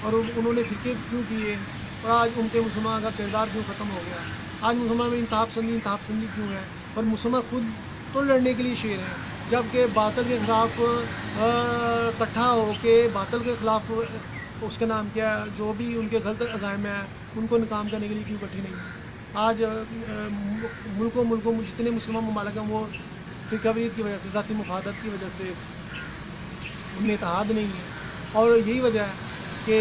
اور انہوں نے فرقے کیوں کیے، اور آج امت مسلمان کا کردار کیوں ختم ہو گیا؟ آج مسلمان میں انتہا پسندی کیوں ہے؟ اور مسلمان خود تو لڑنے کے لیے شیر ہیں، جبکہ باطل کے خلاف اکٹھا ہو کے باطل کے خلاف اس کا نام کیا ہے، جو بھی ان کے غلط عزائم ہیں ان کو ناکام کرنے کے لیے کیوں اکٹھی نہیں؟ آج ملکوں میں جتنے مسلمان ممالک ہیں وہ فرقہ واریت کی وجہ سے، ذاتی مفادات کی وجہ سے ان میں اتحاد نہیں ہے، اور یہی وجہ ہے کہ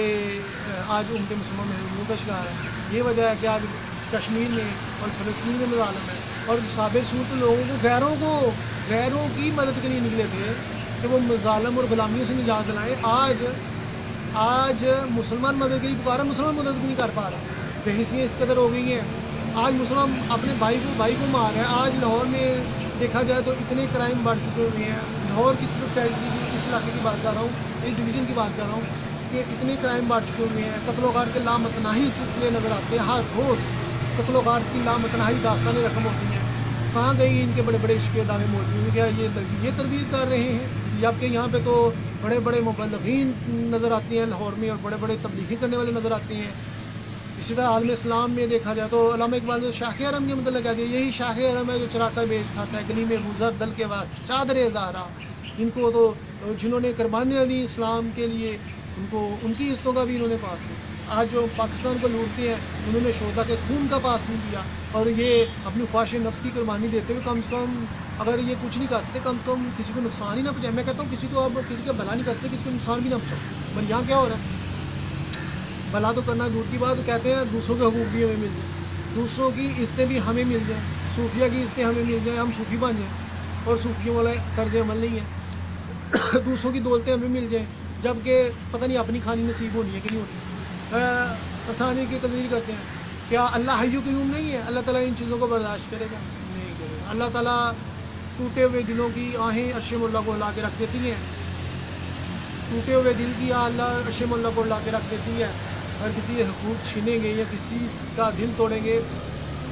آج امت مسلمان محرومیوں کا شکار ہے۔ یہ وجہ ہے کہ آج کشمیر میں اور فلسطین میں مظالم ہے، اور سابق صورت لوگوں کو غیروں کی مدد کے لیے نکلے تھے کہ وہ مظالم اور غلامیوں سے نجات دلائیں۔ آج مسلمان مدد کے لیے پکارا، مسلمان مدد نہیں کر پا رہا، بحیثیت اس قدر ہو گئی ہیں۔ آج مسلمان اپنے بھائی کو مار رہے ہیں۔ آج لاہور میں دیکھا جائے تو اتنے کرائم بڑھ چکے ہوئے ہیں، لاہور کس علاقے کی بات کر رہا ہوں، اس ڈویژن کی بات کر رہا ہوں کہ اتنے کرائم بڑھ چکے ہوئے ہیں، قتل و غارت کے لامتناہی سلسلے نظر آتے ہیں، ہر روز قتل و غارت کی لامتناہی داستانیں رقم ہوتی ہیں۔ کہاں گئی ان کے بڑے بڑے عشق دعوے موجود ہیں؟ کیا یہ تربیت کر رہے ہیں؟ جبکہ یہاں پہ تو بڑے بڑے مبلغین نظر آتے ہیں لاہور میں، اور بڑے بڑے تبلیغی کرنے والے نظر آتے ہیں۔ اسی طرح عالم اسلام میں دیکھا جائے تو علامہ اقبال نے شاخ حرم کے متعلق کہتے ہیں، یہی شاخ حرم ہے جو چرا کر بیچ کھاتا ہے، گلی میں گزر دل کے واسطے چادر زہرا۔ ان کو تو جنہوں نے قربانیاں دی اسلام کے لیے، ان کی عزتوں کا بھی انہوں نے پاس کیا۔ آج جو پاکستان کو لوٹتے ہیں انہوں نے شہداء کے خون کا پاس نہیں کیا، اور یہ اپنی خواہش نفس کی قربانی دیتے ہوئے کم سے کم اگر یہ کچھ نہیں کر سکتے، کم سے کم کسی کو نقصان ہی نہ پہنچائے۔ میں کہتا ہوں کسی کو اب کسی کا بھلا نہیں کر سکتے، کسی کو نقصان بھی نہ پہنچاؤ۔ پر یہاں کیا ہو رہا ہے؟ بھلا تو کرنا دور کی بات، کہتے ہیں دوسروں کے حقوق بھی ہمیں مل جائیں، دوسروں کی عزتیں بھی ہمیں مل جائیں، صوفیہ کی عزتیں ہمیں مل جائیں، ہم صوفی بن جائیں، اور صوفیوں والا طرز عمل نہیں ہے۔ دوسروں کی دولتیں ہمیں مل جائیں، جبکہ پتہ نہیں اپنی کھانی نصیب ہونی ہے کہ نہیں ہونی۔ آسانی کی تقریر کرتے ہیں، کیا اللہ حی قیوم نہیں ہے؟ اللہ تعالیٰ ان چیزوں کو برداشت کرے گا؟ نہیں کرے گا۔ اللہ تعالیٰ ٹوٹے ہوئے دلوں کی آہیں عرش مولا کو لا کے رکھ دیتی ہیں، ٹوٹے ہوئے دل کی اللہ عرش مولا کو لا کے رکھ دیتی ہے۔ اگر کسی حقوق چھینیں گے یا کسی کا دل توڑیں گے،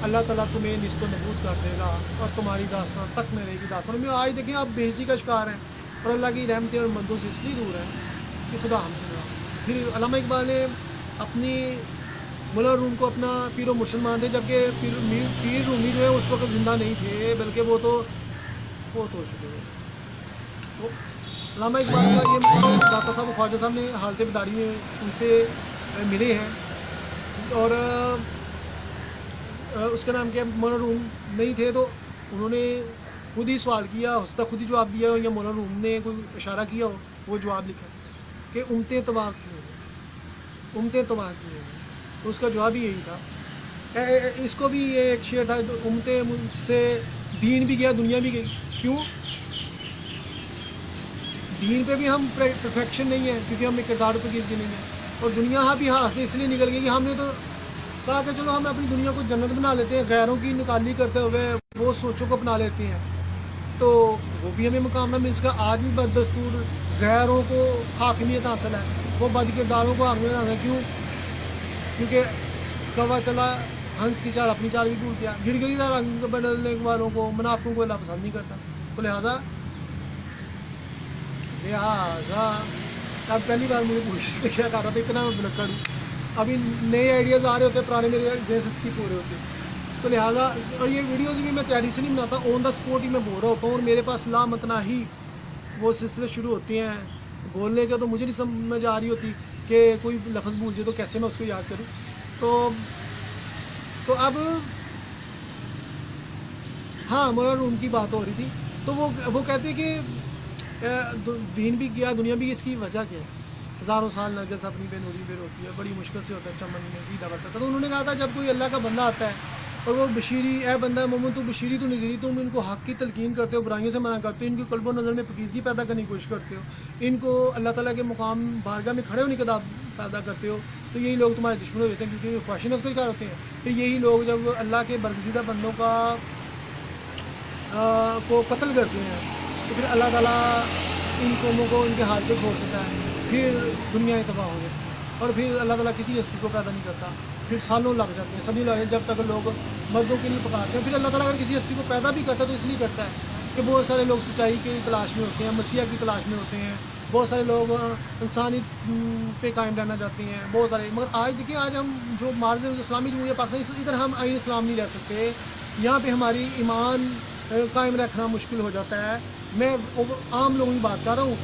اللہ تعالیٰ تمہیں نست و نبود کر دے گا، اور تمہاری داستان تک میں رہے گی داستان میں۔ آج دیکھیں آپ بے حسی کا شکار ہیں، اور اللہ کی رحمتیں اور مندوں سے اس لیے دور ہیں کہ خدا ہم سے نہ۔ پھر علامہ اقبال نے اپنی مولا روم کو اپنا پیر و مرشد مانتے، جبکہ پیر رومی جو ہے اس وقت زندہ نہیں تھے، بلکہ وہ تو فوت ہو چکے تھے۔ علامہ اقبال کا یہ داتا صاحب خواجہ صاحب نے حالت بیداری میں ان سے ملے ہیں، اور اس کا نام کیا، مولا روم نہیں تھے تو انہوں نے خود ہی سوال کیا، اس خود ہی جواب دیا ہو، یا مولا روم نے کوئی اشارہ کیا ہو، وہ جواب لکھا کہ امتیں تباہ کیوں ہیں، امتیں تباہ کیوں ہیں، تو اس کا جواب ہی یہی تھا۔ اس کو بھی یہ ایک شعر تھا، امتیں مجھ سے دین بھی گیا دنیا بھی گئی۔ کیوں؟ دین پہ بھی ہم پرفیکشن نہیں ہے، کیونکہ ہم کرداروں پہ گرتی نہیں ہے، اور دنیا بھی ہاتھ سے اس لیے نکل گئی کہ ہم نے تو کہا کہ چلو ہم اپنی دنیا کو جنت بنا لیتے ہیں، غیروں کی نکالی کرتے ہوئے وہ سوچوں کو اپنا لیتے ہیں، تو وہ بھی ہمیں مقام نہ مل سکا۔ آج بھی بددستور غیروں کو حاکمیت حاصل ہے، وہ بد کرداروں کو حاکمیت حاصل ہے۔ کیوں؟ کیونکہ کوا چلا ہنس کی چال اپنی چال بھی بھول گیا، گڑ گڑی رنگ بدلنے والوں کو، منافقوں کو اللہ پسند نہیں کرتا۔ تو لہٰذا اب پہلی بار مجھے پوچھ کیا کر رہا تھا، اتنا میں بلکڑ ہوں، ابھی نئے آئیڈیاز آ رہے ہوتے ہیں، پرانے میرے ذہن سے اسکپ ہو رہے ہوتے ہیں، تو لہٰذا اور یہ ویڈیوز بھی میں تیاری سے نہیں بناتا، آن دا اسپوٹ ہی میں بول رہا ہوتا ہوں، اور میرے پاس لامتناہی وہ سلسلے شروع ہوتے ہیں بولنے کے، تو مجھے نہیں سمجھ آ رہی ہوتی کہ کوئی لفظ بھول جائے تو کیسے میں اس کو یاد کروں۔ تو اب ہاں مولا روم کی بات ہو رہی تھی، تو وہ کہتے کہ دین بھی گیا دنیا بھی، اس کی وجہ کیا ہے؟ ہزاروں سال نرگس اپنی بے نوری پہ روتی ہے، بڑی مشکل سے ہوتا ہے چمن میں جیدہ برتا تھا۔ تو انہوں نے کہا تھا جب کوئی اللہ کا بندہ آتا ہے اور وہ بشیری اے بندہ مومن تو بشیری تو نذیری، تم ان کو حق کی تلقین کرتے ہو، برائیوں سے منع کرتے ہو، ان کی قلب و نظر میں پاکیزگی پیدا کرنے کی کوشش کرتے ہو، ان کو اللہ تعالیٰ کے مقام بارگاہ میں کھڑے ہونے کا پیدا کرتے ہو، تو یہی لوگ تمہارے دشمن ہو جاتے ہیں، کیونکہ خواہش نفس کے کار ہوتے ہیں۔ پھر یہی لوگ جب اللہ کے برگزیدہ بندوں کو قتل کرتے ہیں تو پھر اللہ تعالیٰ ان قوموں کو ان کے حال پہ چھوڑ دیتا ہے، پھر دنیا تباہ ہو جاتی ہے، اور پھر اللہ تعالیٰ کسی ہستی کو پیدا نہیں کرتا، پھر سالوں لگ جاتے ہیں، صدی لگ جاتے ہیں، جب تک لوگ مردوں کے لیے پکارتے ہیں۔ پھر اللہ تعالیٰ اگر کسی ہستی کو پیدا بھی کرتا ہے تو اس لیے کرتا ہے کہ بہت سارے لوگ سچائی کی تلاش میں ہوتے ہیں، مسیح کی تلاش میں ہوتے ہیں، بہت سارے لوگ انسانی پہ قائم رہنا چاہتے ہیں، بہت سارے۔ مگر آج دیکھیں، آج ہم جو معرض اسلامی جمہوریہ پاکستان، ادھر ہم آئین اسلام نہیں رہ سکتے، یہاں پہ ہماری ایمان قائم رکھنا مشکل ہو جاتا ہے۔ میں عام لوگوں کی بات کر رہا ہوں،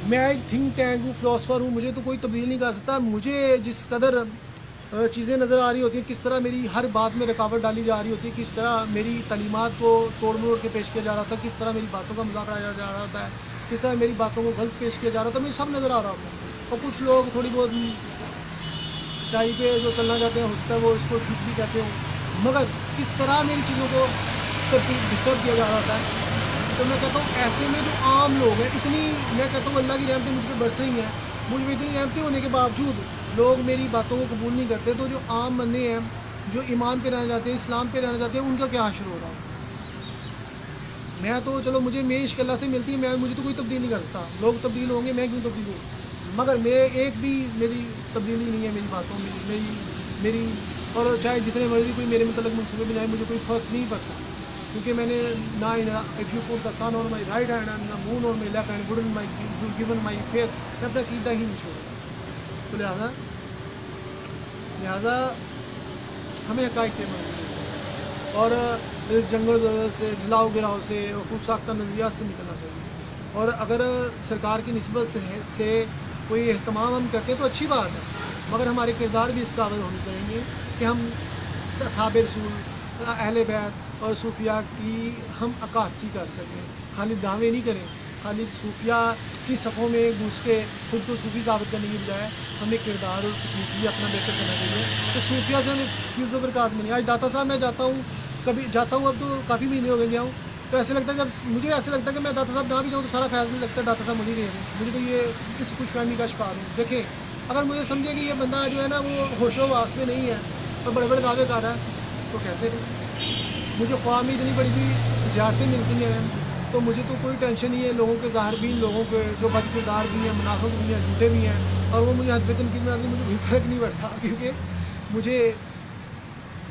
میں ایک تھنک ٹینک ہوں، فلاسفر ہوں، مجھے تو کوئی تبدیل نہیں کر سکتا۔ مجھے جس قدر چیزیں نظر آ رہی ہوتی ہیں، کس طرح میری ہر بات میں رکاوٹ ڈالی جا رہی ہوتی ہے، کس طرح میری تعلیمات کو توڑ موڑ کے پیش کیا جا رہا تھا، کس طرح میری باتوں کا مذاق اڑایا جا رہا ہوتا ہے، کس طرح میری باتوں کو غلط پیش کیا جا رہا تھا، مجھے سب نظر آ رہا ہوتا ہے۔ اور کچھ لوگ تھوڑی بہت سچائی پہ جو چلنا چاہتے ہیں، ہو سکتا ہے وہ اس کو ٹھیک بھی کہتے ہوں، مگر کس طرح میری چیزوں کو ڈسٹرب کیا جا رہا ہوتا ہے۔ تو میں کہتا ہوں ایسے میں جو عام لوگ ہیں، اتنی میں کہتا ہوں اللہ کی رحمتیں مجھ پہ برس رہی ہیں، مجھ پہ اتنی رحمتیں ہونے کے باوجود لوگ میری باتوں کو قبول نہیں کرتے، تو جو عام بندے ہیں، جو ایمان پہ رہنا چاہتے ہیں، اسلام پہ رہنا چاہتے ہیں، ان کا کیا حشر ہو رہا ہے؟ میں تو چلو مجھے میری عشق اللہ سے ملتی ہے، مجھے تو کوئی تبدیل نہیں کر سکتا، لوگ تبدیل ہوں گے، میں کیوں تبدیل ہوں؟ مگر میرے ایک بھی میری تبدیلی نہیں ہے میری باتوں میں، میری اور چاہے جتنے مرضی کوئی میرے متعلق منصوبے بنائے، مجھے کوئی فرق نہیں پڑتا، کیونکہ میں نے نہ if you put the sun on my right hand and the moon on my left hand wouldn't my given my faith, میں اپنا عقیدہ ہی نہیں چھوڑا۔ تو لہٰذا ہمیں حقائق کے ماننا اور اس جنگل سے، جلاؤ گراؤ سے، خوب ساختہ نظریات سے نکلنا چاہیے۔ اور اگر سرکار کی نسبت سے کوئی اہتمام ہم کرتے ہیں تو اچھی بات ہے، مگر ہمارے کردار بھی اس قابل ہونے چاہیے کہ ہم اصحاب رسول، اہل بیت اور صوفیاء کی ہم عکاسی کر سکیں، خالی دعوے نہیں کریں، خالی صوفیاء کی صفوں میں گھس کے خود کو صوفی ثابت کرنے کی بجائے ہمیں کردار اور تکلیفی اپنا بہتر کرنا چاہیے۔ تو صوفیاء سے ہمیں فیوز و برکات ملی۔ آج داتا صاحب میں جاتا ہوں، کبھی جاتا ہوں، اب تو کافی مہینے ہو گئے گیا ہوں، تو ایسے لگتا ہے مجھے ایسے لگتا ہے کہ میں داتا صاحب جہاں بھی جاؤں تو سارا فیض بھی لگتا ہے داتا صاحب مجھے دے رہے ہیں، مجھے تو یہ اس خوش فہمی کا شکار ہوں۔ دیکھیں، اگر مجھے سمجھے کہ یہ بندہ جو ہے نا وہ ہوش و واس میں نہیں ہے اور بڑے بڑے دعوے کر رہا ہے تو کہتے رہے۔ مجھے خواہ میں اتنی بڑی بھی زیارتیں ملتی ہیں تو مجھے تو کوئی ٹینشن نہیں ہے، لوگوں کے ظاہر بین لوگوں کے جو بد کردار بھی ہیں، منافق بھی ہیں، جھوٹے بھی ہیں، اور وہ مجھے حد تنقید میں آتی، مجھے کوئی فرق نہیں پڑتا، کیونکہ مجھے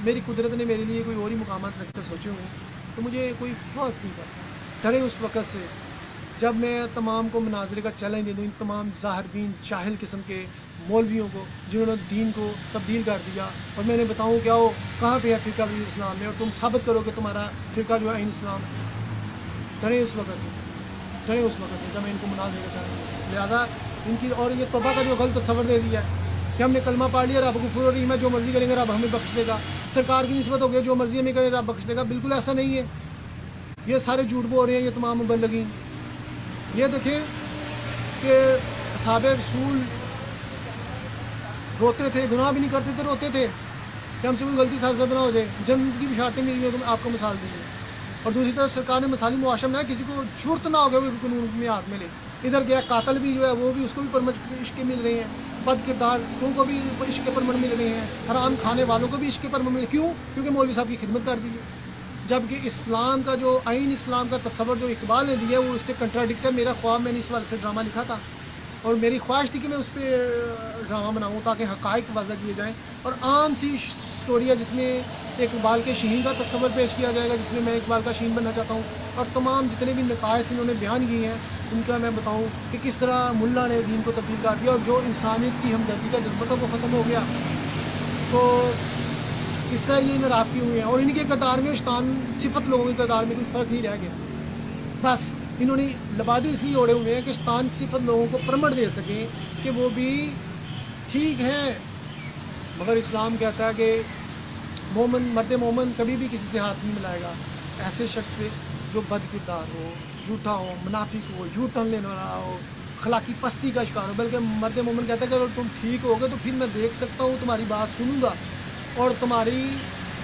میری قدرت نے میرے لیے کوئی اور ہی مقامات رکھ کر سوچے ہوئے ہیں، تو مجھے کوئی فرق نہیں پڑتا۔ ڈرے اس وقت سے جب میں تمام کو مناظرے کا چیلنج دے دوں، ان تمام ظاہر بین جاہل قسم کے مولویوں کو جنہوں نے دین کو تبدیل کر دیا، اور میں نے بتاؤں کیا ہو کہاں پہ ہے فرقہ واریت اسلام میں، اور تم ثابت کرو کہ تمہارا فرقہ جو ہے عین اسلام ہے۔ ڈرے اس وقت سے جب میں ان کو مناظرے کا چیلنج دوں۔ لہٰذا ان کی اور یہ توبہ کا جو غلط تصور دے دیا ہے کہ ہم نے کلمہ پڑھ لیا، رب غفور الرحیم ہے، جو مرضی کریں گے رب ہمیں بخش دے گا، سرکار کی نسبت ہو گئی، جو مرضی ہمیں کرے رب بخش دے گا۔ بالکل ایسا نہیں ہے، یہ سارے جھوٹ بول رہے ہیں یہ تمام مبلغین۔ یہ دیکھیں کہ اصحاب رسول روتے تھے، گناہ بھی نہیں کرتے تھے، روتے تھے کہ ہم سے کوئی غلطی سرزد نہ ہو جائے، جنت کی بشارتیں مل گئی تو آپ کو مثال دی گئی۔ اور دوسری طرف سرکار نے مثالی معاشرہ میں کسی کو جرت نہ ہو گیا وہ قانون میں ہاتھ میں لے، ادھر گیا قاتل بھی جو ہے وہ بھی اس کو بھی پرمٹ عشق کے مل رہے ہیں، بد کردار ان کو بھی عشق کے پرمٹ مل رہے ہیں، حرام کھانے والوں کو بھی عشق کے پرمٹ مل رہے ہیں۔ کیوں؟ کیونکہ مولوی صاحب کی خدمت کر دی ہے۔ جبکہ اسلام کا جو عین اسلام کا تصور جو اقبال نے دیا ہے وہ اس سے کنٹراڈکٹ ہے۔ میرا خواب، میں نے اس والے سے ڈرامہ لکھا تھا اور میری خواہش تھی کہ میں اس پہ ڈرامہ بناؤں تاکہ حقائق واضح کیے جائیں، اور عام سی سٹوری ہے جس میں اقبال کے شہین کا تصور پیش کیا جائے گا، جس میں میں اقبال کا شہین بننا چاہتا ہوں، اور تمام جتنے بھی نقائص انہوں نے بیان کیے ہیں ان کا میں بتاؤں کہ کس طرح ملا نے دین کو تبدیل کر دیا، اور جو انسانیت کی ہمدردی کا جذبہ تھا وہ ختم ہو گیا، تو اس طرح یہ انحرافی ہوئے ہیں، اور ان کے کردار میں شیطان صفت لوگوں کے کردار میں کوئی فرق نہیں رہ گیا۔ بس انہوں نے لبادے اس لیے اوڑے ہوئے ہیں کہ شیطان صفت لوگوں کو پرمٹ دے سکیں کہ وہ بھی ٹھیک ہیں، مگر اسلام کہتا ہے کہ مرد مومن کبھی بھی کسی سے ہاتھ نہیں ملائے گا ایسے شخص سے جو بد کردار ہو، جھوٹا ہو، منافق ہو، جھوٹ ٹن لینے والا ہو، اخلاقی پستی کا شکار ہو۔ بلکہ مرد مومن کہتا ہے کہ اگر تم ٹھیک ہوگے تو پھر میں دیکھ سکتا ہوں، تمہاری بات سنوں گا اور تمہاری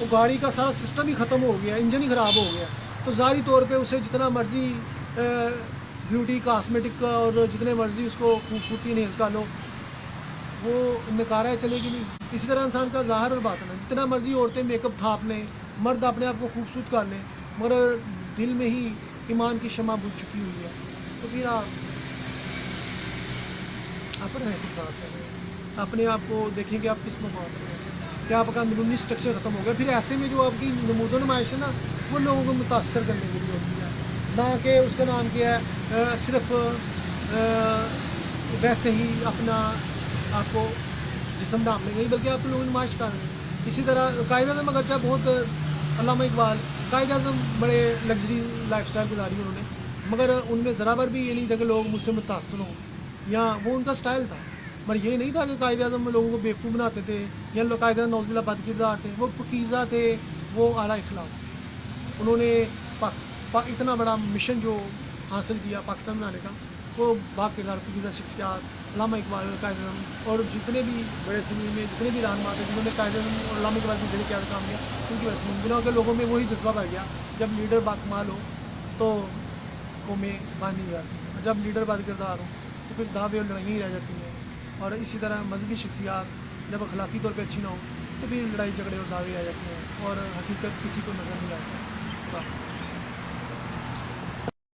وہ گاڑی کا سارا سسٹم ہی ختم ہو گیا، انجن ہی خراب ہو گیا، تو ظاہری طور پہ اسے جتنا مرضی بیوٹی کاسمیٹک کا اور جتنے مرضی اس کو خوبصورتی نیز کا لو، وہ نکارہ ہے چلے گی نہیں۔ اسی طرح انسان کا ظاہر اور باطن ہے، جتنا مرضی عورتیں میک اپ تھاپ لیں، مرد اپنے آپ کو خوبصورت کر لیں، مگر دل میں ہی ایمان کی شمع بجھ چکی ہوئی ہے، تو پھر آپ اپنا احتساب کریں، اپنے آپ کو دیکھیں کہ آپ کس مقام پر ہیں، کہ آپ کا اندرونی اسٹرکچر ختم ہو گیا۔ پھر ایسے میں جو آپ کی نمود و نمائش ہے نا، وہ لوگوں کو متاثر کرنے کے لیے ہوتی ہے، نہ کہ اس کا نام کیا ہے صرف ویسے ہی اپنا آپ کو جسم ڈھانپنے نہیں، بلکہ آپ کو لوگوں نمائش کر رہے ہیں۔ اسی طرح قائد اعظم اگرچہ بہت علامہ اقبال قائد اعظم بڑے لگژری لائف سٹائل گزاری انہوں نے، مگر ان میں ذرا بھر بھی یہ نہیں تھا کہ لوگ مجھ سے متاثر ہوں، یا وہ ان کا سٹائل تھا، مگر یہ نہیں تھا کہ قائد اعظم لوگوں کو بیوقوف بناتے تھے، یا قائد اعظم نعوذ باللہ بد کردار تھے، وہ پاکیزہ تھے، وہ اعلیٰ اخلاق تھے۔ انہوں نے اتنا بڑا مشن جو حاصل کیا پاکستان بنانے کا، وہ با کردار پاکیزہ شخصیات علامہ اقبال اور قائد اعظم اور جتنے بھی بڑے سنی میں جتنے بھی رہنما تھے جنہوں نے قائد اعظم اور علامہ اقبال کی ذریعے کیا کام کیا، ان کی وجہ سے ممکن ہو کہ لوگوں میں وہی جذبہ بڑھ گیا، جب لیڈر باکمال ہو تو قومیں باندھ نہیں جاتی، اور جب لیڈر بد کردار ہو تو پھر دعوے اور لڑائیاں ہی رہ جاتی ہیں، اور اسی طرح مذہبی شخصیات جب اخلاقی طور پہ اچھی نہ ہو تو پھر لڑائی جھگڑے اور دعوے آ جاتے ہیں، اور حقیقت کسی کو نظر نہیں آتی۔